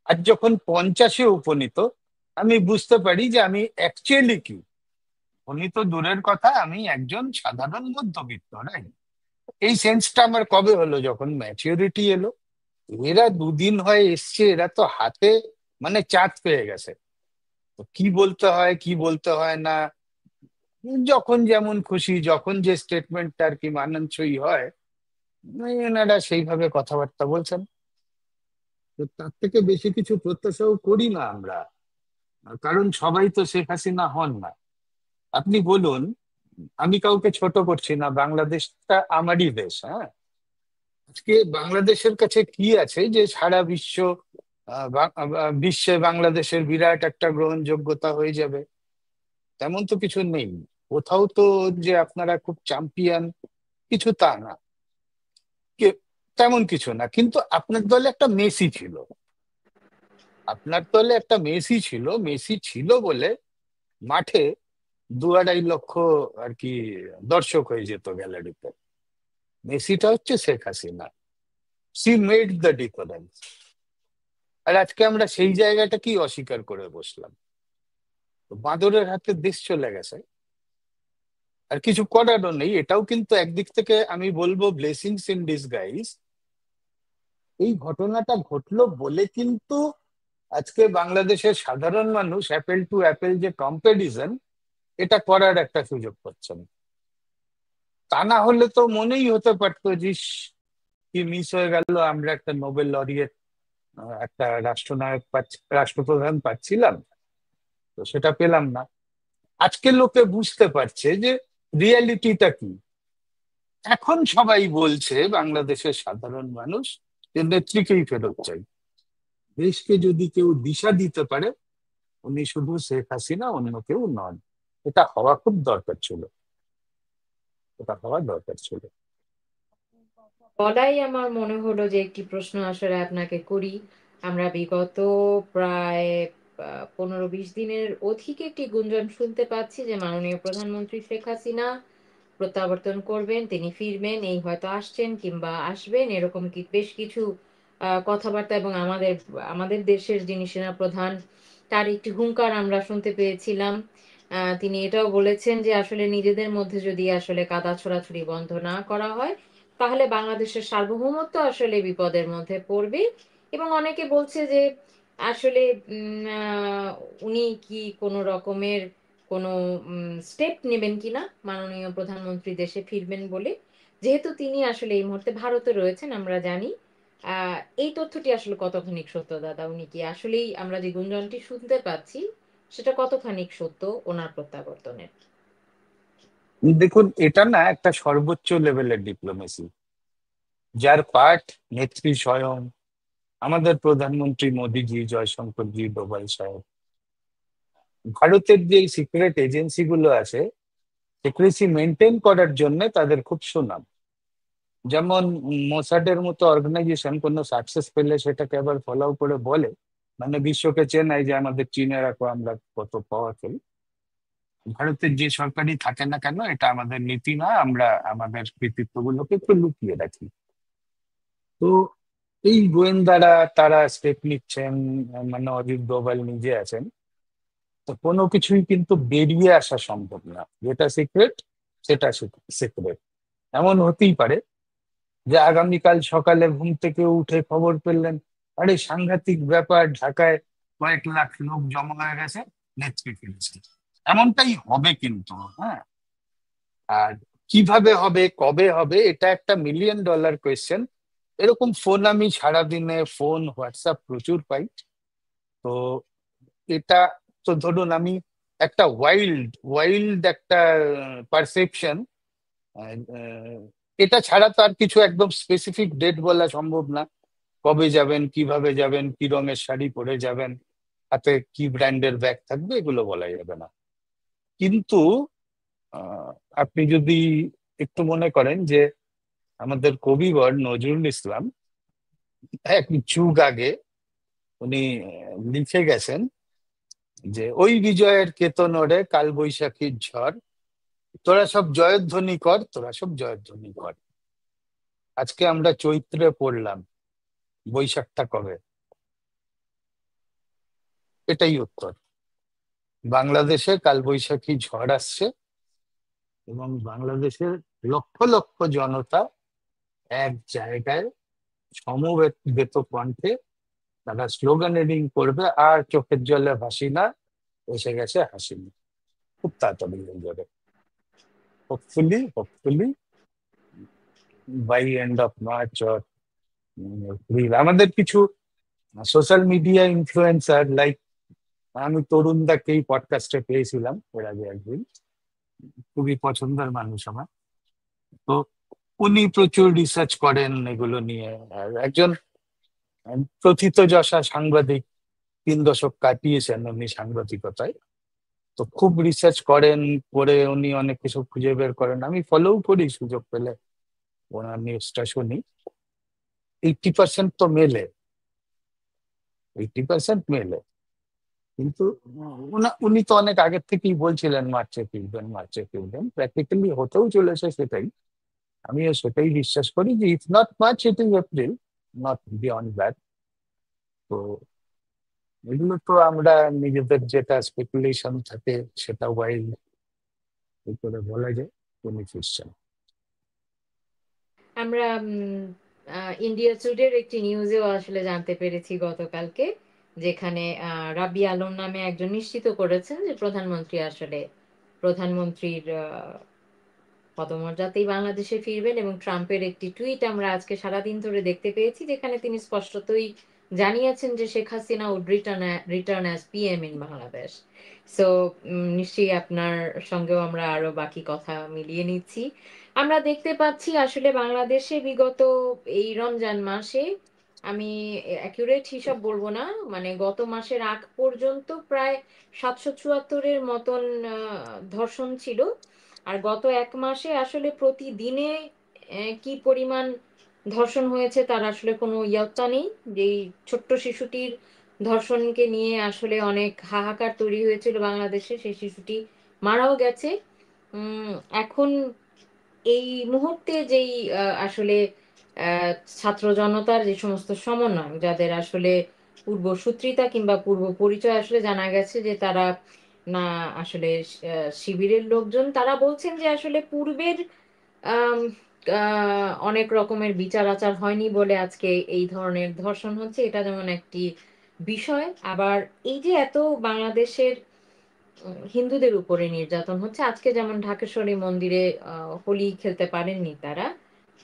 আর যখন 50-এ উপনীত, আমি বুঝতে পারি যে আমি অ্যাকচুয়ালি কি। ধনী তো দূরের কথা, আমি একজন সাধারণ মধ্যবিত্ত, রাইট? এই সেন্সটা আমার কবে হলো, যখন ম্যাচিউরিটি এলো। এরা দুদিন হয় এসছে, এরা তো হাতে মানে চাঁদ পেয়ে গেছে। তো কি বলতে হয় কি বলতে হয় না, যখন যেমন খুশি, যখন যে স্টেটমেন্টটা আর কি মানানসই হয়, এনারা সেইভাবে কথাবার্তা বলছেন। তো তার থেকে বেশি কিছু প্রত্যাশাও করি না আমরা, কারণ সবাই তো শেখ হাসিনা হন না। আপনি বলুন, আমি কাউকে ছোট করছি না, বাংলাদেশটা আমারই দেশ, হ্যাঁ। আজকে বাংলাদেশের কাছে কি আছে যে সারা বিশ্বে বাংলাদেশের বিরাট একটা গ্রহণযোগ্যতা হয়ে যাবে? তেমন তো কিছু নেই কোথাও তো, যে আপনারা খুব চ্যাম্পিয়ন, কিছু তা না। তেমন কিছু না, কিন্তু আপনার দলে একটা মেসি ছিল, আপনার দলে একটা মেসি ছিল, মেসি ছিল বলে মাঠে 2-2.5 লক্ষ আর কি দর্শক হয়ে যেত গ্যালারিতে। মেসিটা হচ্ছে Sheikh Hasina, she made the difference. আর আজকে আমরা সেই জায়গাটা কি অস্বীকার করে বসলাম? তো বাঁদরের হাতে দেশ চলে গেছে, আর কিছু করারও নেই। এটাও কিন্তু একদিক থেকে আমি বলবো ব্লেসিংস ইন ডিসগাইজ। এই ঘটনাটা ঘটলো বলে কিন্তু আজকে বাংলাদেশের সাধারণ মানুষ অ্যাপেল টু অ্যাপেল যে কম্পারিজন, এটা করার একটা সুযোগ পাচ্ছেন। তা না হলে তো মনেই হতে পারতো যে ইস, কি মিস হয়ে গেল, আমরা একটা নোবেল লরিয়েট, একটা রাষ্ট্রনায়ক রাষ্ট্রপ্রধান পাচ্ছিলাম, তো সেটা পেলাম না। আজকে লোকে বুঝতে পারছে যে রিয়ালিটিটা কি। এখন সবাই বলছে, বাংলাদেশের সাধারণ মানুষ, যে নেত্রীকেই ফেরত চাই। দেশকে যদি কেউ দিশা দিতে পারে, উনি শুধু শেখ হাসিনা, অন্য কেউ নন। এটা হওয়া খুব দরকার ছিল, এটা হওয়া দরকার ছিল। বলাই আমার মনে হলো যে একটি প্রশ্ন আসলে আপনাকে করি। আমরা বিগত প্রায় 15-20 দিনের অধিক একটি গুঞ্জন শুনতে পাচ্ছি যে মাননীয় প্রধানমন্ত্রী শেখ হাসিনা প্রত্যাবর্তন করবেন, তিনি ফিরবেন, এই হয়তো আসছেন কিংবা আসবেন, এরকম কি বেশ কিছু কথাবার্তা, এবং আমাদের আমাদের দেশের যিনি সেনাপ্রধান তার একটি হুঙ্কার আমরা শুনতে পেয়েছিলাম। তিনি এটাও বলেছেন যে আসলে নিজেদের মধ্যে যদি আসলে কাদা ছোড়াছুড়ি বন্ধ না করা হয়, তাহলে বাংলাদেশের সার্বভৌমত্ব আসলে বিপদের মধ্যে পড়বে। এবং অনেকে বলছে যে আসলে উম, আহ, উনি কি কোনো রকমের কোনো স্টেপ নেবেন কিনা, মাননীয় প্রধানমন্ত্রী দেশে ফিরবেন বলে, যেহেতু তিনি আসলে এই মুহূর্তে ভারতে রয়েছেন আমরা জানি। এই তথ্যটি আসলে কতখানি সত্য দাদা? উনি কি আসলেই, আমরা যে গুঞ্জনটি শুনতে পাচ্ছি সেটা কতখানি সত্য ওনার প্রত্যাবর্তনের? দেখুন, এটা না একটা সর্বোচ্চ লেভেলের ডিপ্লোমেসি, যার পার্ট নেত্রী স্বয়ং, আমাদের প্রধানমন্ত্রী মোদিজি, জয়শঙ্করজি, ডোভাল সাহেব। ভারতের যে সিক্রেট এজেন্সি গুলো আছে, সিক্রেসি মেনটেন করার জন্য তাদের খুব সুনাম। যেমন মোসাডের মতো অর্গানাইজেশন কোনো সাকসেস পেলে সেটাকে আবার ফলো করে বলে, মানে বিশ্বকে চেনাই যে আমাদের চিনে রাখো, আমরা কত পাওয়ারফুল। ভারতের যে সরকারই থাকে না কেন, এটা আমাদের নীতি না, আমরা আমাদের কৃতিত্ব গুলোকে একটু লুকিয়ে রাখি। তো এই গোয়েন্দারা তারা স্টেপ নিচ্ছেন, মানে অজিত ডোভাল নিজে আছেন। তো কোনো কিছুই কিন্তু বেরিয়ে আসা সম্ভব না, যেটা সিক্রেট সেটা সিক্রেট। এমন হতেই পারে যে আগামীকাল সকালে ঘুম থেকে উঠে খবর পেলেন, আরে সাংঘাতিক ব্যাপার, ঢাকায় কয়েক লাখ লোক জমা হয়ে গেছে, নেত্রী ফিরেছে। এমনটাই হবে কিন্তু, হ্যাঁ। আর কিভাবে হবে, কবে হবে, এটা একটা মিলিয়ন ডলার কোয়েশ্চেন। এরকম ফোন আমি সারাদিনে, ফোন হোয়াটসঅ্যাপ প্রচুর পাই। তো এটা, তো ধরুন আমি একটা ওয়াইল্ড ওয়াইল্ড একটা পারসেপশন, এটা ছাড়া তো আর কিছু একদম স্পেসিফিক ডেট বলা সম্ভব না। কবে যাবেন, কিভাবে যাবেন, কি রঙের শাড়ি পরে যাবেন, হাতে কি ব্র্যান্ডের ব্যাগ থাকবে, এগুলো বলা যাবে না। কিন্তু আহ, আপনি যদি একটু মনে করেন যে আমাদের কবিবর নজরুল ইসলাম এক যুগ আগে উনি লিখে গেছেন যে ওই বিজয়ের কেতনরে কাল বৈশাখীর ঝড়, তোরা সব জয়ধ্বনি কর, তোরা সব জয়ধ্বনি কর। আজকে আমরা চৈত্রে পড়লাম, বৈশাখটা কবে? এটাই উত্তর। বাংলাদেশে কাল বৈশাখী ঝড় আসছে, এবং বাংলাদেশের লক্ষ লক্ষ জনতা এক জায়গায় সমবেত কণ্ঠে তারা স্লোগানেরিং করবে, আর চোখের জলে ভাসি না, এসে গেছে হাসিনা। খুব তাড়াতাড়ি হয়ে যাবে, hopefully hopefully by end of March or April. আমাদের কিছু সোশ্যাল মিডিয়া ইনফ্লুয়েন্সার লাইক, আমি তরুণ দাকে এই পডকাস্টে পেয়েছিলাম এর আগে একদিন, খুবই পছন্দের মানুষ আমার। তো উনি প্রচুর রিসার্চ করেন এগুলো নিয়ে। আর একজন প্রথিতযশা সাংবাদিক, 3 দশক কাটিয়েছেন উনি সাংবাদিকতায়। তো খুব রিসার্চ করেন, করে উনি অনেক কিছু খুঁজে বের করেন, আমি ফলোও করি সুযোগ পেলে, ওনার নিউজটা শুনি। 80% তো মেলে, 80% মেলে। কিন্তু উনি তো অনেক আগের থেকেই বলছিলেন মার্চে ফিরবেন, মার্চে ফিরবেন, প্র্যাকটিক্যালি হতেও চলেছে সেটাই। আমিও সেটাই বিশ্বাস করি যে if not March it is April, not beyond that. তো এগুলো তো আমরা নিজেদের যেটা স্পেকুলেশন থাকে সেটা ওয়াইজ করে বলা যায়, উনি ফিরছেন। আমরা ইন্ডিয়া টুডের একটি নিউজেও আসলে জানতে পেরেছি গতকালকে, যেখানে রাবি আলম নামে একজন নিশ্চিত করেছেন যে প্রধানমন্ত্রী আসলে প্রধানমন্ত্রীর পদমর্যাদাতেই বাংলাদেশে ফিরবেন। এবং ট্রাম্পের একটি টুইট আমরা আজকে সারাদিন ধরে দেখতে পেয়েছি, যেখানে তিনি স্পষ্টতই জানিয়েছেন যে Sheikh Hasina would return as PM in Bangladesh. So নিশ্চয়ই আপনার সঙ্গেও আমরা আরো বাকি কথা মিলিয়ে নিচ্ছি। আমরা দেখতে পাচ্ছি আসলে বাংলাদেশে বিগত এই রমজান মাসে, আমি অ্যাকুরেট হিসাব বলবো না, মানে গত মাসের আগ পর্যন্ত প্রায় 774-এর মতন ধর্ষণ ছিল। আর গত এক মাসে আসলে প্রতিদিনে কি পরিমাণ ধর্ষণ হয়েছে তার আসলে কোনো ইয়ত্তা নেই। যেই ছোট্ট শিশুটির ধর্ষণকে নিয়ে আসলে অনেক হাহাকার তৈরি হয়েছিল বাংলাদেশে, সেই শিশুটি মারাও গেছে। উম, এখন এই মুহূর্তে যেই আসলে ছাত্র জনতার যে সমস্ত সমন্বয়, যাদের আসলে পূর্বসূত্রিতা কিংবা পূর্ব পরিচয় আসলে জানা গেছে যে তারা না আসলে শিবিরের লোকজন, তারা বলছেন যে আসলে পূর্বের আম, অনেক রকমের বিচার আচার হয়নি বলে আজকে এই ধরনের ধর্ষণ হচ্ছে। এটা যেমন একটি বিষয়। আবার এই যে এত বাংলাদেশের হিন্দুদের উপরে নির্যাতন হচ্ছে, আজকে যেমন ঢাকেশ্বরী মন্দিরে হোলি খেলতে পারেননি তারা।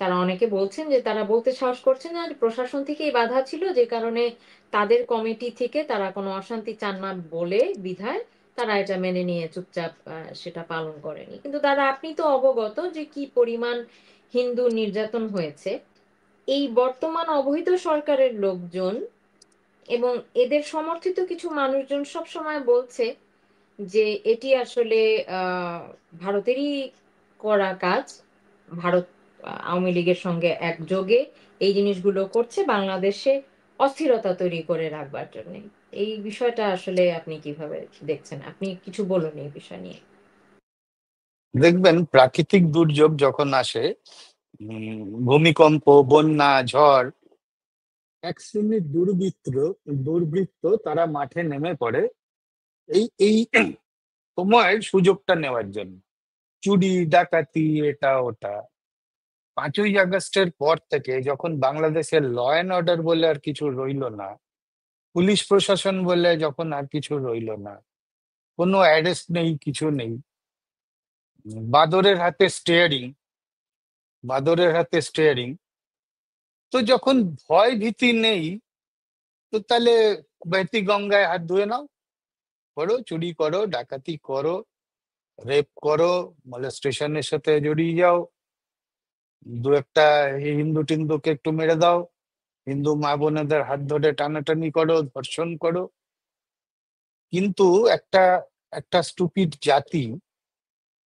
তারা অনেকে বলছেন যে তারা বলতে সাহস করছেন না, আর প্রশাসন থেকেই বাধা ছিল, যে কারণে তাদের কমিটি থেকে তারা কোনো অশান্তি চান না বলে বিধায় তারা এটা মেনে নিয়ে চুপচাপ সেটা পালন করেনি। কিন্তু দাদা, আপনি তো অবগত যে কি পরিমাণ হিন্দু নির্যাতন হয়েছে। এই বর্তমান অবৈধ সরকারের লোকজন এবং এদের সমর্থিত কিছু মানুষজন সব সময় বলছে যে এটি আসলে ভারতেরই করা কাজ। ভারত আওয়ামী লীগের সঙ্গে একযোগে এই জিনিসগুলো করছে বাংলাদেশে অস্থিরতা তৈরি করে রাখবার জন্য। এই বিষয়টা আসলে আপনি কিভাবে দেখছেন? আপনি কিছু বলুন এই বিষয় নিয়ে। দেখবেন প্রাকৃতিক দুর্যোগ যখন আসে, ভূমিকম্প, বন্যা, ঝড়, এক শ্রেণীর দুর্বৃত্ত তারা মাঠে নেমে পড়ে এই এই সময়ের সুযোগটা নেওয়ার জন্য। চুরি, ডাকাতি, এটা ওটা। 5ই আগস্টের পর থেকে যখন বাংলাদেশের ল অ্যান্ড অর্ডার বলে আর কিছু রইলো না, পুলিশ প্রশাসন বলে যখন আর কিছু রইলো না, কোনো অ্যারেস্ট নেই, কিছু নেই, বাদরের হাতে স্টিয়ারিং, বাদরের হাতে স্টিয়ারিং, তো যখন ভয় ভীতি নেই, তো তাহলে বেতি গঙ্গায় হাত ধুয়ে নাও, করো, চুরি করো, ডাকাতি করো, রেপ করো, মলেস্টেশনের সাথে জড়িয়ে যাও, দু একটা হিন্দু টিন্দুকে একটু মেরে দাও, হিন্দু মা বোনেদের হাত ধরে টানাটানি করো, ধর্ষণ করো। কিন্তু একটা একটা স্টুপিড জাতি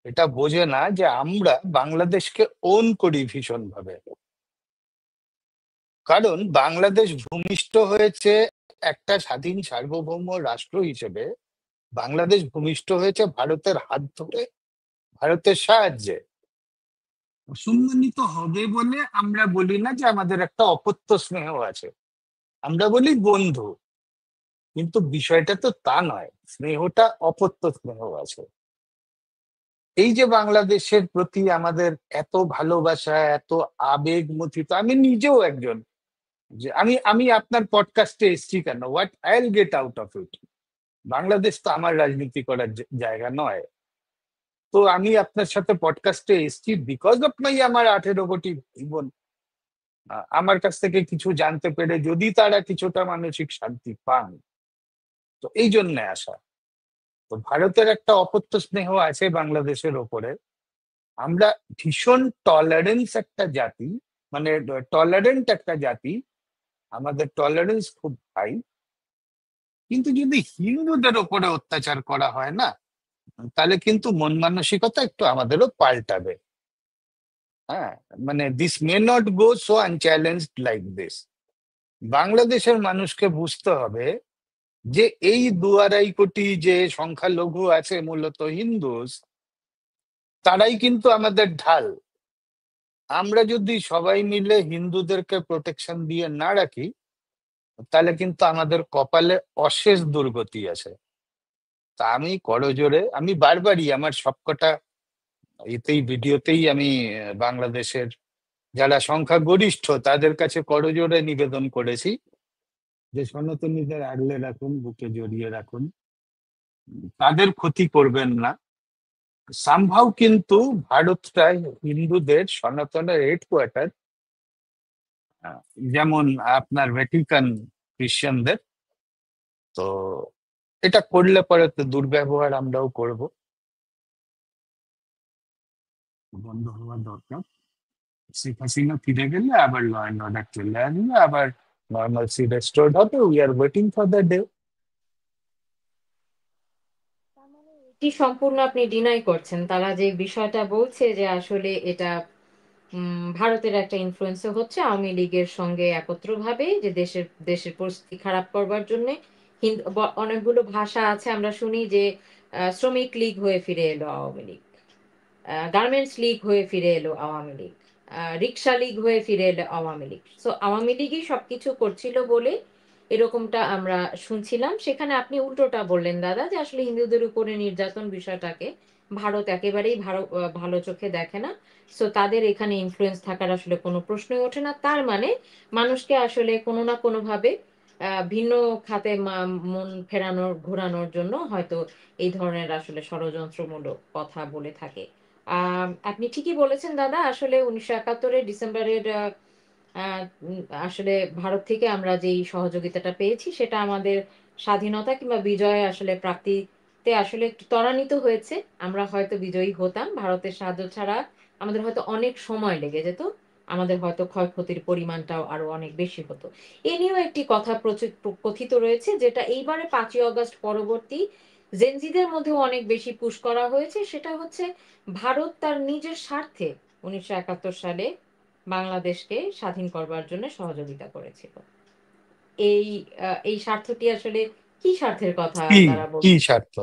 এটা বোঝে না যে আমরা বাংলাদেশকে ওন করি ভীষণ ভাবে। কারণ বাংলাদেশ ভূমিষ্ঠ হয়েছে একটা স্বাধীন সার্বভৌম রাষ্ট্র হিসেবে। বাংলাদেশ ভূমিষ্ঠ হয়েছে ভারতের হাত ধরে, ভারতের সাহায্যে। সম্মানিত হবে বলে আমরা বলি না যে আমাদের একটা অপত্য স্নেহ আছে, আমরা বলি বন্ধু। কিন্তু বিষয়টা তো তা নয়, স্নেহটা অপত্য স্নেহ আছে। এই যে বাংলাদেশের প্রতি আমাদের এত ভালোবাসা, এত আবেগ মথিত, আমি নিজেও একজন, যে আমি আমি আপনার পডকাস্টে এসছি কেন, what I will get out of it? Bangladesh তো আমার রাজনীতি করার জায়গা নয়। তো আমি আপনার সাথে পডকাস্টে এসছি বিকজ অফ মাই, আমার 18 কোটি ভাই বোন আমার কাছ থেকে কিছু জানতে পেরে যদি তারা কিছুটা মানসিক শান্তি পান, তো এই জন্য আসা। তো ভারতের একটা অপত্য স্নেহ আছে বাংলাদেশের ওপরে। আমরা ভীষণ টলারেন্স একটা জাতি, মানে টলারেন্ট একটা জাতি, আমাদের টলারেন্স খুব হাই। কিন্তু যদি হিন্দুদের ওপরে অত্যাচার করা হয় না, তাহলে কিন্তু মন মানসিকতা একটু আমাদেরও পাল্টাবে। হ্যাঁ, মানে this may not go so unchallenged like this. বাংলাদেশের মানুষকে বুঝতে হবে যে এই 2-2.5 কোটি যে সংখ্যালঘু আছে মূলত হিন্দু, তারাই কিন্তু আমাদের ঢাল। আমরা যদি সবাই মিলে হিন্দুদেরকে প্রোটেকশন দিয়ে না রাখি, তাহলে কিন্তু আমাদের কপালে অশেষ দুর্গতি আছে। তা আমি করজোরে, আমি বারবারই আমার সবকটা ভিডিওতেই আমি বাংলাদেশের যারা সংখ্যাগরিষ্ঠ তাদের কাছে করজোরে নিবেদন করেছি যে সনাতনীদের আগলে রাখুন, বুকে জড়িয়ে রাখুন, তাদের ক্ষতি করবেন না। সামহাও কিন্তু ভারতটাই হিন্দুদের সনাতনের হেডকোয়ার্টার, যেমন আপনার ভ্যাটিকান খ্রিস্টানদের। তো এটা করলে পরে তো দুর্ব্যবহার আমরাও করব, বন্ধ হওয়া দরকার। শেখ হাসিনা ফিরে গেলে আবার ল অ্যান্ড অর্ডার চলে আসবে, আবার নর্মালসি রেস্টোর্ড হবে। We are waiting for the day. এটি সম্পূর্ণ আপনি ডিনাই করছেন। তারা যে বিষয়টা বলছে যে আসলে এটা ভারতের একটা ইনফ্লুয়েন্সে হচ্ছে আওয়ামী লীগের সঙ্গে একত্রভাবে, যে দেশের পরিস্থিতি খারাপ করবার জন্য। অনেকগুলো ভাষা আছে আমরা শুনি যে শ্রমিক লীগ হয়ে ফিরে এলো আওয়ামী লীগ, গার্মেন্টস লীগ হয়ে ফিরে এলো আওয়ামী লীগ, রিক্সা লীগ হয়ে ফিরে এলো আওয়ামী লীগ। সো আওয়ামী লীগই সবকিছু করছিল বলে এরকমটা আমরা শুনছিলাম। সেখানে আপনি উল্টোটা বললেন দাদা, যে আসলে হিন্দুদের উপরে নির্যাতন বিষয়টাকে ভারত একেবারেই ভালো চোখে দেখে না। সো তাদের এখানে ইনফ্লুয়েন্স থাকার আসলে কোনো প্রশ্নই ওঠে না। তার মানে মানুষকে আসলে কোনো না কোনো ভাবে ভিন্ন খাতে মন ফেরানোর ঘোরানোর জন্য হয়তো এই ধরনের আসলে ষড়যন্ত্রমূলক কথা বলে থাকে। আপনি ঠিকই বলেছেন দাদা, আসলে 1971 ডিসেম্বরের আসলে ভারত থেকে আমরা যেই সহযোগিতাটা পেয়েছি সেটা আমাদের স্বাধীনতা কিংবা বিজয় আসলে প্রাপ্তিতে আসলে একটু ত্বরান্বিত হয়েছে। আমরা হয়তো বিজয়ী হতাম, ভারতের সাহায্য ছাড়া আমাদের হয়তো অনেক সময় লেগে যেত, আমাদের হয়তো ক্ষয়ক্ষতির পরিমাণটাও আরো অনেক বেশি হতো। এ নিয়েও একটি কথা প্রচুর কথিত রয়েছে, যেটা এইবারে 5ই আগস্ট পরবর্তী জেনজিদের মধ্যেও অনেক বেশি পুশ করা হয়েছে, সেটা হচ্ছে ভারত তার নিজের স্বার্থে 1971 সালে বাংলাদেশকে স্বাধীন করবার জন্য সহযোগিতা করেছিল। এই এই স্বার্থটি আসলে কি স্বার্থের কথা কি তারা কি বলছে? স্বার্থ?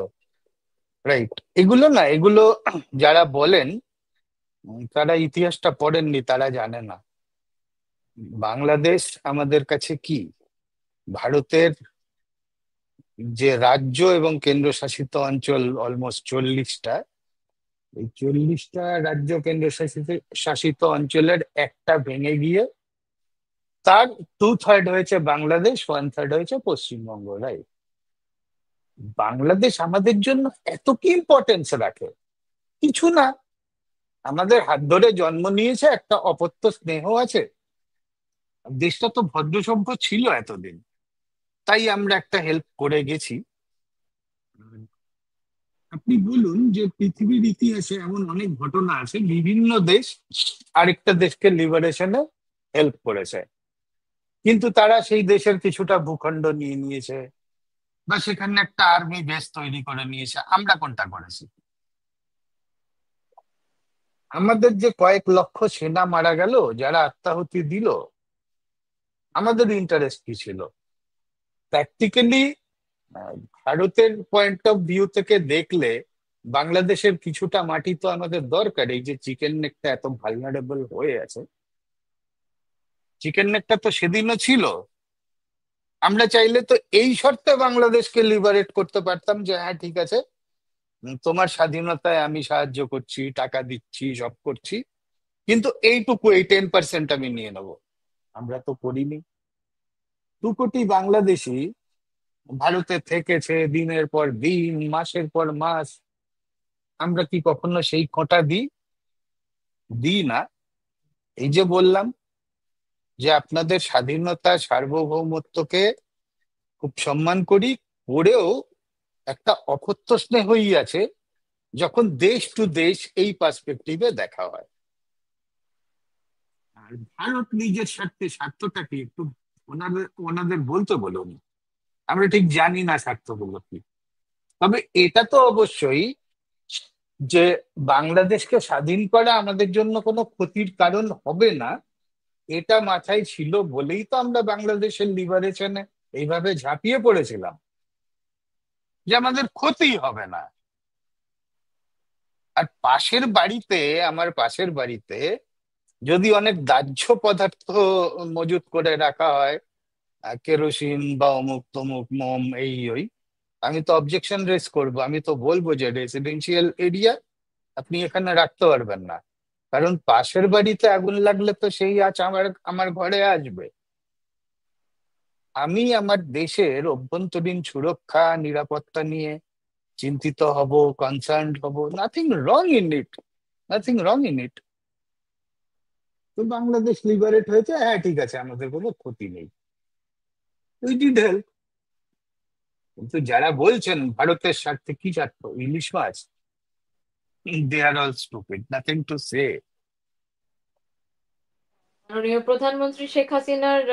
রাইট, এগুলো না, এগুলো যারা বলেন তারা ইতিহাসটা পড়েননি, তারা জানে না। বাংলাদেশ আমাদের কাছে কি, ভারতের যে রাজ্য এবং কেন্দ্রশাসিত অঞ্চল অলমোস্ট 40টা, এই 40টা রাজ্য কেন্দ্র শাসিত শাসিত অঞ্চলের একটা ভেঙে গিয়ে তার 2/3 হয়েছে বাংলাদেশ, 1/3 হয়েছে পশ্চিমবঙ্গ, রাইট? বাংলাদেশ আমাদের জন্য এত কি ইম্পর্টেন্স রাখে? কিছু না। আমাদের হাত ধরে জন্ম নিয়েছে, একটা অপত্য স্নেহ আছে। দেশটা তো ভদ্রসভ্য ছিল এতদিন, তাই আমরা একটা হেল্প করে গেছি। আপনি বলুন যে পৃথিবীর ইতিহাসে এমন অনেক ঘটনা আছে বিভিন্ন দেশ আরেকটা দেশকে লিবারেশনে হেল্প করেছে, কিন্তু তারা সেই দেশের কিছুটা ভূখণ্ড নিয়ে নিয়েছে বা সেখানে একটা আর্মি বেস তৈরি করে নিয়েছে। আমরা কোনটা করেছি? আমাদের যে কয়েক লক্ষ সেনা মারা গেল, যারা আত্মাহুতি দিল, আমাদের ইন্টারেস্ট কি ছিল? প্র্যাকটিক্যালি ভারতের পয়েন্ট অফ ভিউ থেকে দেখলে বাংলাদেশের কিছুটা মাটি তো আমাদের দরকার। এই যে চিকেন নেকটা এত ভালনারেবল হয়ে আছে, চিকেন নেকটা তো সেদিনও ছিল। আমরা চাইলে তো এই শর্তে বাংলাদেশকে লিবারেট করতে পারতাম যে হ্যাঁ ঠিক আছে, তোমার স্বাধীনতায় আমি সাহায্য করছি, টাকা দিচ্ছি, সব করছি, কিন্তু এইটুকু, এই 10% আমি নিয়ে নেবো। আমরা তো করিনি। 2 কোটি বাংলাদেশি ভারতে থেকেছে দিনের পর দিন, মাসের পর মাস। আমরা কি কখনো সেই কোটা দিই? দিই না। এই যে বললাম যে আপনাদের স্বাধীনতা সার্বভৌমত্বকে খুব সম্মান করি, করেও একটা অকথ্য স্নেহই আছে যখন দেশ টু দেশ এই পার্সপেক্টিভে দেখা হয়। আর ভারত নিজের স্বার্থে, স্বার্থটা কি একটু ওনাদের ওনাদের বলতে বলুন। আমরা ঠিক জানি না স্বার্থগুলো কি। তবে এটা তো অবশ্যই যে বাংলাদেশকে স্বাধীন করা আমাদের জন্য কোনো ক্ষতির কারণ হবে না, এটা মাথায় ছিল বলেই তো আমরা বাংলাদেশের লিবারেশনে এইভাবে ঝাঁপিয়ে পড়েছিলাম, যে আমাদের ক্ষতি হবে না। আর পাশের বাড়িতে, আমার পাশের বাড়িতে যদি অনেক দাহ্য পদার্থ মজুত করে রাখা হয়, কেরোসিন বা অমুক তমুক মোম এই ওই, আমি তো অবজেকশন রেজ করব। আমি তো বলবো যে রেসিডেন্সিয়াল এরিয়া, আপনি এখানে রাখতে পারবেন না। কারণ পাশের বাড়িতে আগুন লাগলে তো সেই আঁচ আমার আমার ঘরে আসবে। আমি আমার দেশের অভ্যন্তরীণ সুরক্ষা নিরাপত্তা নিয়ে চিন্তিত হব, কনসার্ন হব, nothing wrong in it, nothing wrong in it. তো বাংলাদেশ লিবারেট হয়েছে, হ্যাঁ ঠিক আছে, আমাদের কোনো ক্ষতি নেই, উই ডিড হেল্প। কিন্তু যারা বলছেন ভারতের স্বার্থে, কি স্বার্থ? ইলিশ মাছ? They are all stupid, nothing to say. মাননীয় প্রধানমন্ত্রী শেখ হাসিনার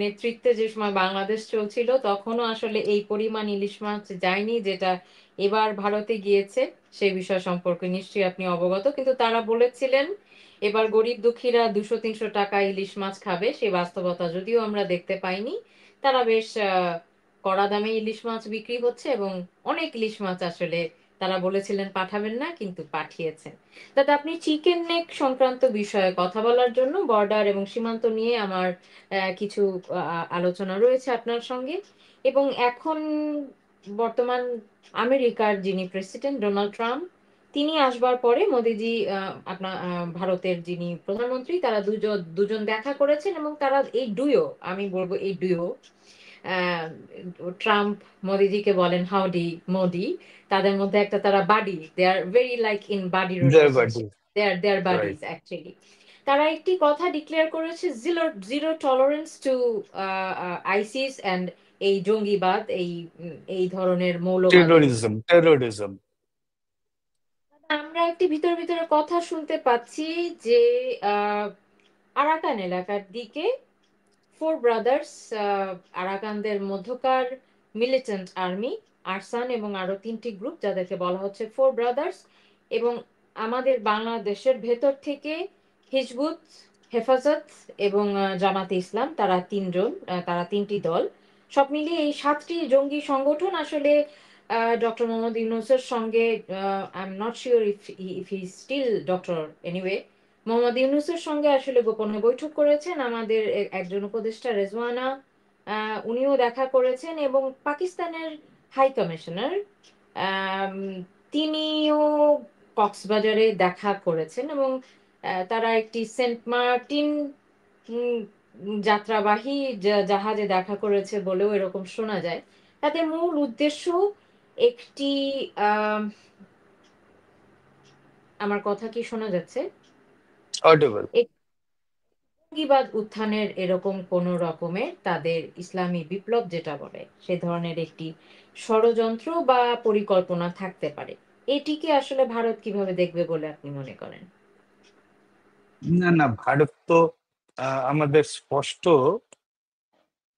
নেতৃত্বে যে সময় বাংলাদেশ চলছিল তখনও আসলে এই পরিমাণ ইলিশ মাছ যায়নি, যেটা এবার ভারতে গিয়েছে। সেই বিষয় সম্পর্কে নিশ্চয়ই আপনি অবগত, কিন্তু তারা বলেছিলেন এবার গরিব দুঃখীরা 200-300 টাকা ইলিশ মাছ খাবে। সেই বাস্তবতা যদিও আমরা দেখতে পাইনি। তারা বেশ কড়া দামে ইলিশ মাছ বিক্রি হচ্ছে, এবং অনেক ইলিশ মাছ আসলে তারা বলেছিলেন পাঠাবেন না, কিন্তু পাঠিয়েছেন। দাদা, আপনি চিকেন নেক সংক্রান্ত বিষয়ে কথা বলার জন্য বর্ডার এবং সীমান্ত নিয়ে আমার কিছু আলোচনা রয়েছে আপনার সঙ্গে। এবং এখন বর্তমান আমেরিকার যিনি প্রেসিডেন্ট ডোনাল্ড ট্রাম্প, তিনি আসবার পরে মোদিজি আপনার ভারতের যিনি প্রধানমন্ত্রী তারা দুজন দুজন দেখা করেছেন, এবং তারা এই ডুয়ো, আমি বলবো এই ডুয়ো, আহ, ট্রাম্প মোদিজিকে বলেন হাউডি মোদি, তাদের মধ্যে একটা তারা buddy, they are very like in buddy দেড় বাটি। Relationship, they are buddies right. Actually. তারা একটি কথা ডিক্লেয়ার করেছে, zero zero tolerance to ISIS and এই জঙ্গিবাদ, এই ধরনের মৌলবাদের। Terrorism, terrorism. আমরা একটি ভিতরে ভিতরে কথা শুনতে পাচ্ছি যে আহ, আরাকান এলাকার দিকে ফোর ব্রাদার্স, আরাকানদের মধ্যকার মিলিটেন্ট আর্মি, আরসান এবং আরো তিনটি গ্রুপ যাদেরকে বলা হচ্ছে ফোর ব্রাদার্স, এবং আমাদের বাংলাদেশের ভেতর থেকে হিজবুত, হেফাজত এবং জামাতে ইসলাম, তারা তিনজন, তারা তিনটি দল, সব মিলিয়ে এই সাতটি জঙ্গি সংগঠন আসলে ডক্টর মোহাম্মদ ইউনূসের সঙ্গে, I am not sure if he still doctor, anyway Mohammad ইউনূসের সঙ্গে আসলে গোপনে বৈঠক করেছেন আমাদের একজন উপদেষ্টা রেজওয়ানা, উনিও দেখা করেছেন, এবং পাকিস্তানের হাই কমিশনার আম, তিনিও কক্সবাজারে দেখা করেছেন, এবং তারা একটি সেন্ট মার্টিন উম, যাত্রাবাহী জাহাজে দেখা করেছে বলেও এরকম শোনা যায়। তাদের মূল উদ্দেশ্য একটি আম, আমার কথা কি শোনা যাচ্ছে? অডিবল। জঙ্গিবাদ উত্থানের এরকম কোন রকমের তাদের ইসলামী বিপ্লব যেটা বলে সে ধরনের একটি ষড়যন্ত্র বা পরিকল্পনা থাকতে পারে। এটিকে আসলে ভারত কিভাবে দেখবে বলে আপনি মনে করেন? না না, ভারত তো আমাদের স্পষ্ট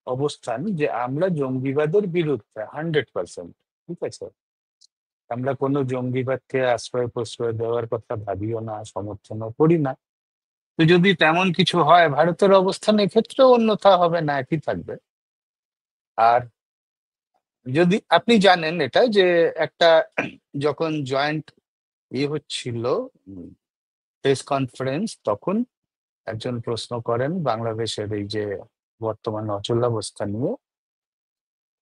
অবস্থান যে আমরা জঙ্গিবাদের বিরুদ্ধে 100%। ঠিক আছে, আমরা কোনো জঙ্গিবাদকে আশ্রয় প্রশ্রয় দেওয়ার কথা ভাবিও না, সমর্থনও করি না। তো যদি তেমন কিছু হয়, ভারতের অবস্থান এক্ষেত্রেও অন্যথা হবে না, একই থাকবে। আর যদি আপনি জানেন এটা যে একটা যখন জয়েন্ট হচ্ছিল, প্রেস কনফারেন্স, তখন একজন প্রশ্ন করেন বাংলাদেশের এই যে বর্তমান অচলাবস্থা নিয়ে।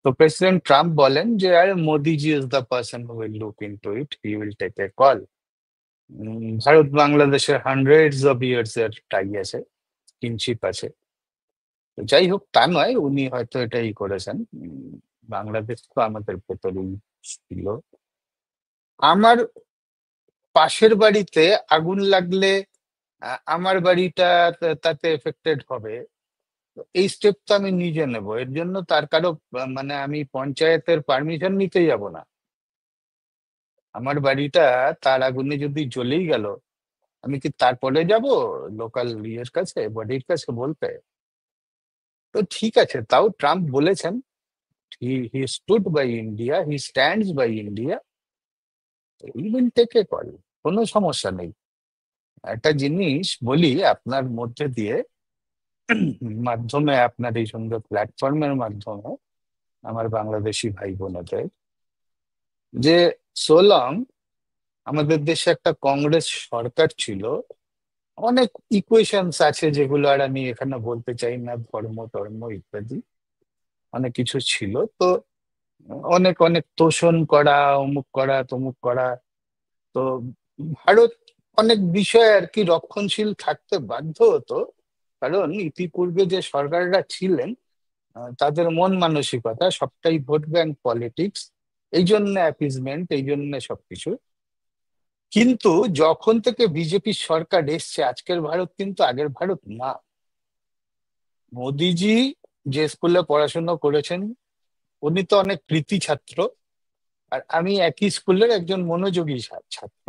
তো প্রেসিডেন্ট ট্রাম্প বলেন যে আরে Modiji is the person who will look into it, he will take a call. ভারত বাংলাদেশের হান্ড্রেডস অফ ইয়ার্স এর টাই আছে, কিনশিপ আছে। তো যাই হোক, তা নয়, উনি হয়তো এটাই করেছেন। বাংলাদেশ তো আমাদের ভেতরেই ছিল। আমার পাশের বাড়িতে আগুন লাগলে আমার বাড়িটা তাতে এফেক্টেড হবে, তো এই স্টেপ তো আমি নিজে নেব, এর জন্য তার কারো মানে আমি পঞ্চায়েতের পারমিশন নিতে যাব না। আমার বাড়িটা তার আগুনে যদি জ্বলেই গেল, আমি কি তারপরে যাব লোকাল ইয়ের কাছে, বডির কাছে বলতে? তো ঠিক আছে, তাও ট্রাম্প বলেছেন he stood by India, he stands by India, he will take a call, কোনো সমস্যা নেই। একটা জিনিস বলি আপনার মধ্যে দিয়ে, মাধ্যমে, আপনার এই সুন্দর প্ল্যাটফর্মের মাধ্যমে আমার বাংলাদেশি ভাই বোনেদের, যে সোলং আমাদের দেশে একটা কংগ্রেস সরকার ছিল, অনেক ইকুয়েশনস আছে যেগুলো আর আমি এখানে বলতে চাই না, ধর্ম টর্ম ইত্যাদি অনেক কিছু ছিল। তো অনেক অনেক তোষণ করা, অমুক করা, তমুক করা। তো ভারত অনেক বিষয়ে আর কি রক্ষণশীল থাকতে বাধ্য হতো, কারণ ইতিপূর্বে যে সরকাররা ছিলেন তাদের মন মানসিকতা সবটাই ভোট ব্যাংক পলিটিক্স, এই জন্য অ্যাপিজমেন্ট, এই জন্য সবকিছু। কিন্তু যখন থেকে বিজেপি সরকার এসছে, আজকের ভারত কিন্তু আগের ভারত না। মোদিজি যে স্কুলে পড়াশোনা করেছেন, উনি তো অনেক কৃতি ছাত্র, আর আমি একই স্কুলের একজন মনোযোগী ছাত্র।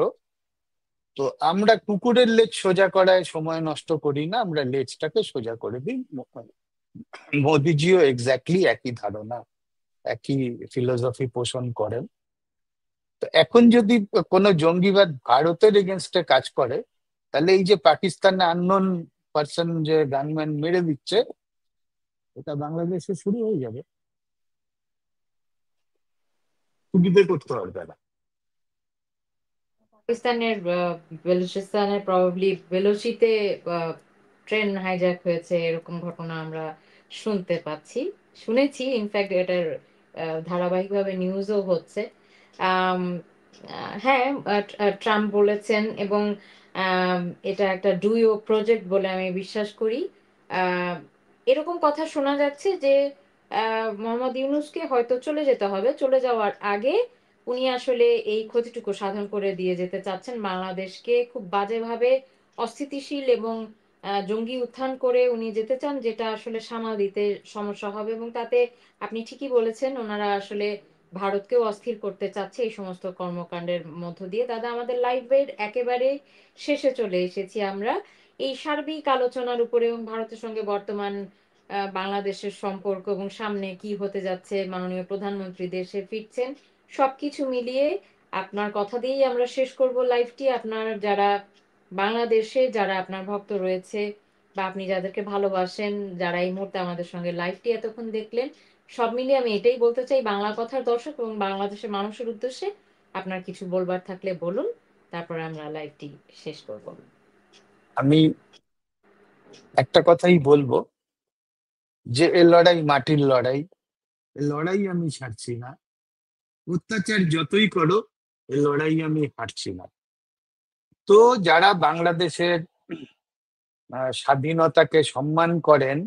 তো আমরা কুকুরের লেজ সোজা করায় সময় নষ্ট করি না, আমরা লেজটাকে সোজা করে দিই। মোদিজিও এক্স্যাক্টলি একই ধারণা, একই ফিলোসফি পোষণ করেন। তো এখন যদি কোনো জঙ্গিবাদ ভারতের এগেনস্টে কাজ করে, তাহলে এই যে পাকিস্তানে আননোন পার্সন যে গানম্যান মেরে দিচ্ছে, এটা বাংলাদেশে শুরু হয়ে যাবে, সুবিধে করতে পারবে না। পাকিস্তানের বেলুচিস্তানের প্রবাবলি বেলুচিতে ট্রেন হাইজ্যাক হয়েছে এরকম ঘটনা আমরা শুনতে পাচ্ছি, শুনেছি, ইনফ্যাক্ট এটার ধারাবাহিকভাবে নিউজও হচ্ছে। হ্যাঁ, ট্রাম্প বলেছেন, এবং আম, এটা একটা ডুইও প্রজেক্ট বলে আমি বিশ্বাস করি। আহ, এরকম কথা শোনা যাচ্ছে যে মোহাম্মদ ইউনূসকে হয়তো চলে যেতে হবে, চলে যাওয়ার আগে উনি আসলে এই ক্ষতিটুকু সাধন করে দিয়ে যেতে চাচ্ছেন, বাংলাদেশকে খুব বাজেভাবে অস্থিতিশীল এবং জঙ্গি উত্থান করে উনি যেতে চান, যেটা আসলে সামাল দিতে সমস্যা হবে। এবং তাতে আপনি ঠিকই বলেছেন, ওনারা আসলে ভারতকেও অস্থির করতে চাচ্ছে এই সমস্ত কর্মকাণ্ডের মধ্য দিয়ে। দাদা, আমাদের লাইভের একেবারে শেষে চলে এসেছি আমরা। এই সার্বিক আলোচনার উপরে এবং ভারতের সঙ্গে বর্তমান বাংলাদেশের সম্পর্ক এবং সামনে কি হতে যাচ্ছে, মাননীয় প্রধানমন্ত্রী দেশে ফিরছেন, সবকিছু মিলিয়ে আপনার কথা দিয়েই আমরা শেষ করব লাইভটি। আপনার যারা বাংলাদেশে যারা আপনার ভক্ত রয়েছে বা আপনি যাদেরকে ভালোবাসেন, যারা এই মুহূর্তে আমাদের সঙ্গে লাইভটি এতক্ষণ দেখলেন, সব মিলিয়ে আমি এটাই বলতে চাই, বাংলা কথার দর্শক এবং বাংলাদেশের মানুষের উদ্দেশ্যে আপনার কিছু বলবার থাকলে বলুন, তারপরে আমরা লাইভটি শেষ করব। আমি একটা কথাই বলবো, যে এ লড়াই মাটির লড়াই, এ লড়াই আমি ছাড়ছি না। অত্যাচার যতই করো, এ লড়াই আমি হারছি না। তো যারা বাংলাদেশের স্বাধীনতাকে সম্মান করেন,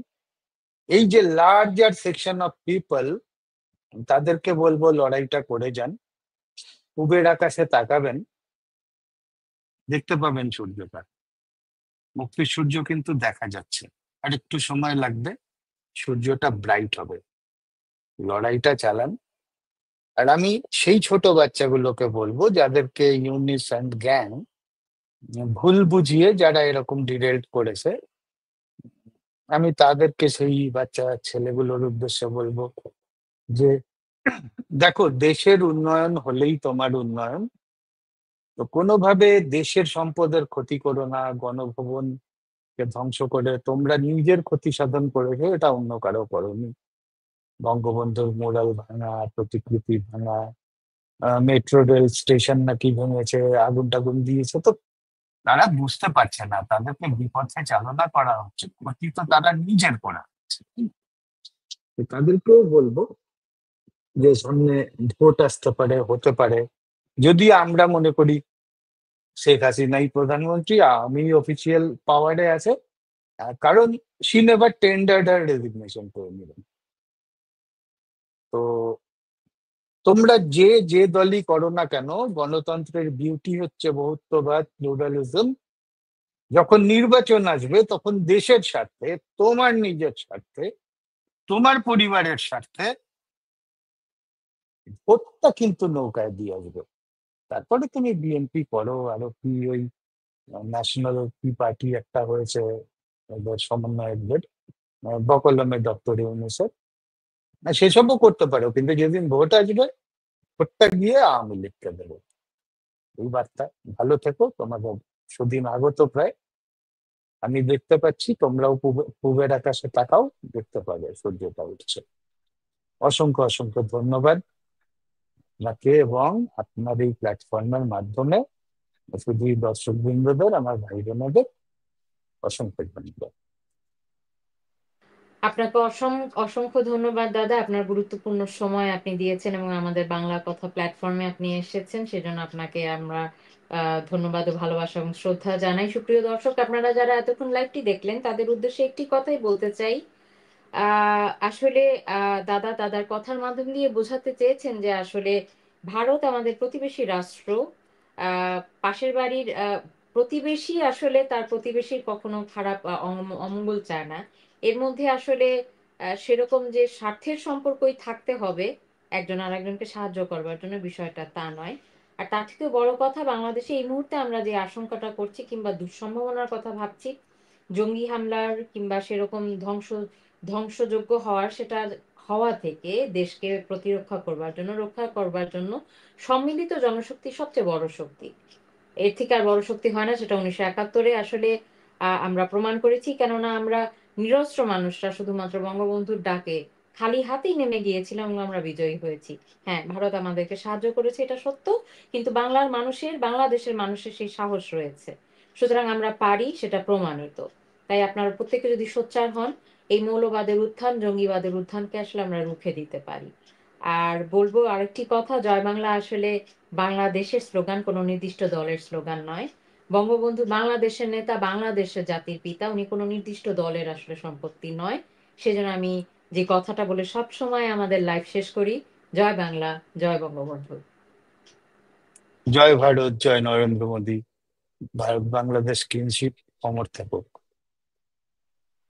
এই যে লার্জার সেকশন অফ পিপল, তাদেরকে বলবো লড়াইটা করে যান। পূবের আকাশে তাকাবেন, দেখতে পাবেন সূর্যটা, মুক্তির সূর্য কিন্তু দেখা যাচ্ছে। আর একটু সময় লাগবে, সূর্যটা ব্রাইট হবে। লড়াইটা চালান। আর আমি সেই ছোট বাচ্চাগুলোকে বলবো যাদেরকে ইউনিস অ্যান্ড গ্যাং ভুল বুঝিয়ে যারা এরকম ডিরেল্ট করেছে, আমি তাদেরকে, সেই বাচ্চা ছেলেগুলোর উদ্দেশ্যে বলবো যে দেখো, দেশের উন্নয়ন হলেই তোমার উন্নয়ন। তো কোনোভাবে দেশের সম্পদের ক্ষতি করো না, গণভবন কে ধ্বংস করে তোমরা নিজের ক্ষতি সাধন করেছো, এটা অন্য কারো করোনি। বঙ্গবন্ধুর মুরাল ভাঙা, প্রতিকৃতি ভাঙা, মেট্রো রেল স্টেশন নাকি ভেঙেছে, আগুন টাগুন দিয়েছে, তো তারা বুঝতে পারছে না, তাদেরকে বিপথে চালনা করা হচ্ছে, ক্ষতি তো তারা নিজের করা হচ্ছে। তো তাদেরকেও বলবো যে সামনে ভোট আসতে পারে, হতে পারে, যদি আমরা মনে করি শেখ হাসিনাই প্রধানমন্ত্রী, আমি অফিসিয়াল পাওয়ারে আছে, কারণ শি নেভার টেন্ডার্ড আর রেজিগনেশন করে নিলেন। তো তোমরা যে যে দলই করো না কেন, গণতন্ত্রের বিউটি হচ্ছে বহুত্ববাদ, প্লুরালিজম। যখন নির্বাচন আসবে তখন দেশের স্বার্থে, তোমার নিজের স্বার্থে, তোমার পরিবারের স্বার্থে ভোটটা কিন্তু নৌকায় দিয়ে আসবে। তারপরে তুমি বিএনপি করো, আরো কি ওই ন্যাশনাল কি পার্টি একটা হয়েছে, ওদের সমন্বয়কদের, বকলমে ডক্টর ইউনূসের, সেসবও করতে পারো, কিন্তু যেদিন ভোট আসবে, ভোটটা গিয়ে আওয়ামী লীগকে দেবো। এই বার্তা। ভালো থেকো, তোমাদের সুদিন আগত প্রায়। আমি দেখতে পাচ্ছি, তোমরাও পূবের আকাশে তাকাও, দেখতে পাবে সূর্যটা উঠছে। অসংখ্য অসংখ্য ধন্যবাদ আপনাকে এবং আপনার এই প্ল্যাটফর্মের মাধ্যমে শুধু দর্শক বৃন্দদের, আমার ভাই বোনদের অসংখ্য ধন্যবাদ। আপনাকে অসংখ্য ধন্যবাদ দাদা, আপনার গুরুত্বপূর্ণ সময় আপনি দিয়েছেন এবং আমাদের বাংলা কথা প্ল্যাটফর্মে আপনি এসেছেন, সেজন্য আপনাকে আমরা ধন্যবাদ ও ভালোবাসা এবং শ্রদ্ধা জানাই। সুপ্রিয় দর্শক, আপনারা যারা এতক্ষণ লাইভটি দেখলেন, তাদের উদ্দেশ্যে একটি কথাই বলতে চাই। আসলে দাদার কথার মাধ্যম দিয়ে বোঝাতে চেয়েছেন যে আসলে ভারত আমাদের প্রতিবেশী রাষ্ট্র। পাশের বাড়ির প্রতিবেশী আসলে তার প্রতিবেশীর কখনো খারাপ অমঙ্গল চায় না। এর মধ্যে আসলে সেরকম যে স্বার্থের সম্পর্কই থাকতে হবে একজন আরেকজনকে সাহায্য করবার জন্য, বিষয়টা তা নয়। আর তার থেকেও বড় কথা, বাংলাদেশে এই মুহূর্তে আমরা যে আশঙ্কাটা করছি কিংবা দুঃসম্ভাবনার কথা ভাবছি, জঙ্গি হামলার কিংবা সেরকম ধ্বংসযোগ্য হওয়ার, সেটা হওয়া থেকে দেশকে প্রতিরক্ষা করবার জন্য, রক্ষা করবার জন্য সম্মিলিত জনশক্তি সবচেয়ে বড় শক্তি। এর থেকে আর বড় শক্তি হয় না, সেটা 1971-এ আসলে আমরা প্রমাণ করেছি। কেননা আমরা নিরস্ত্র মানুষরা শুধুমাত্র বঙ্গবন্ধুর ডাকে খালি হাতেই নেমে গিয়েছিলাম এবং আমরা বিজয়ী হয়েছি। হ্যাঁ, ভারত আমাদেরকে সাহায্য করেছে, এটা সত্য, কিন্তু বাংলার মানুষের, বাংলাদেশের মানুষের সেই সাহস রয়েছে। সুতরাং আমরা পারি, সেটা প্রমাণিত। তাই আপনারা প্রত্যেকে যদি সোচ্চার হন, এই মৌলবাদের উত্থান, জঙ্গিবাদের উত্থানকে আসলে আমরা রুখে দিতে পারি। আর বলবো আরেকটি কথা, জয় বাংলা আসলে বাংলাদেশের স্লোগান, কোনো নির্দিষ্ট দলের স্লোগান নয়। বঙ্গবন্ধু বাংলাদেশের নেতা, বাংলাদেশের জাতির পিতা, উনি কোনো নির্দিষ্ট দলের আসলে সম্পত্তি নয়। সেজন্য আমি যে কথাটা বলে সব সময় আমাদের লাইফ শেষ করি, জয় বাংলা, জয় বঙ্গবন্ধু। জয় ভারত, জয় নরেন্দ্র মোদী। ভারত বাংলাদেশ কিনশিপ অমর থাকুক।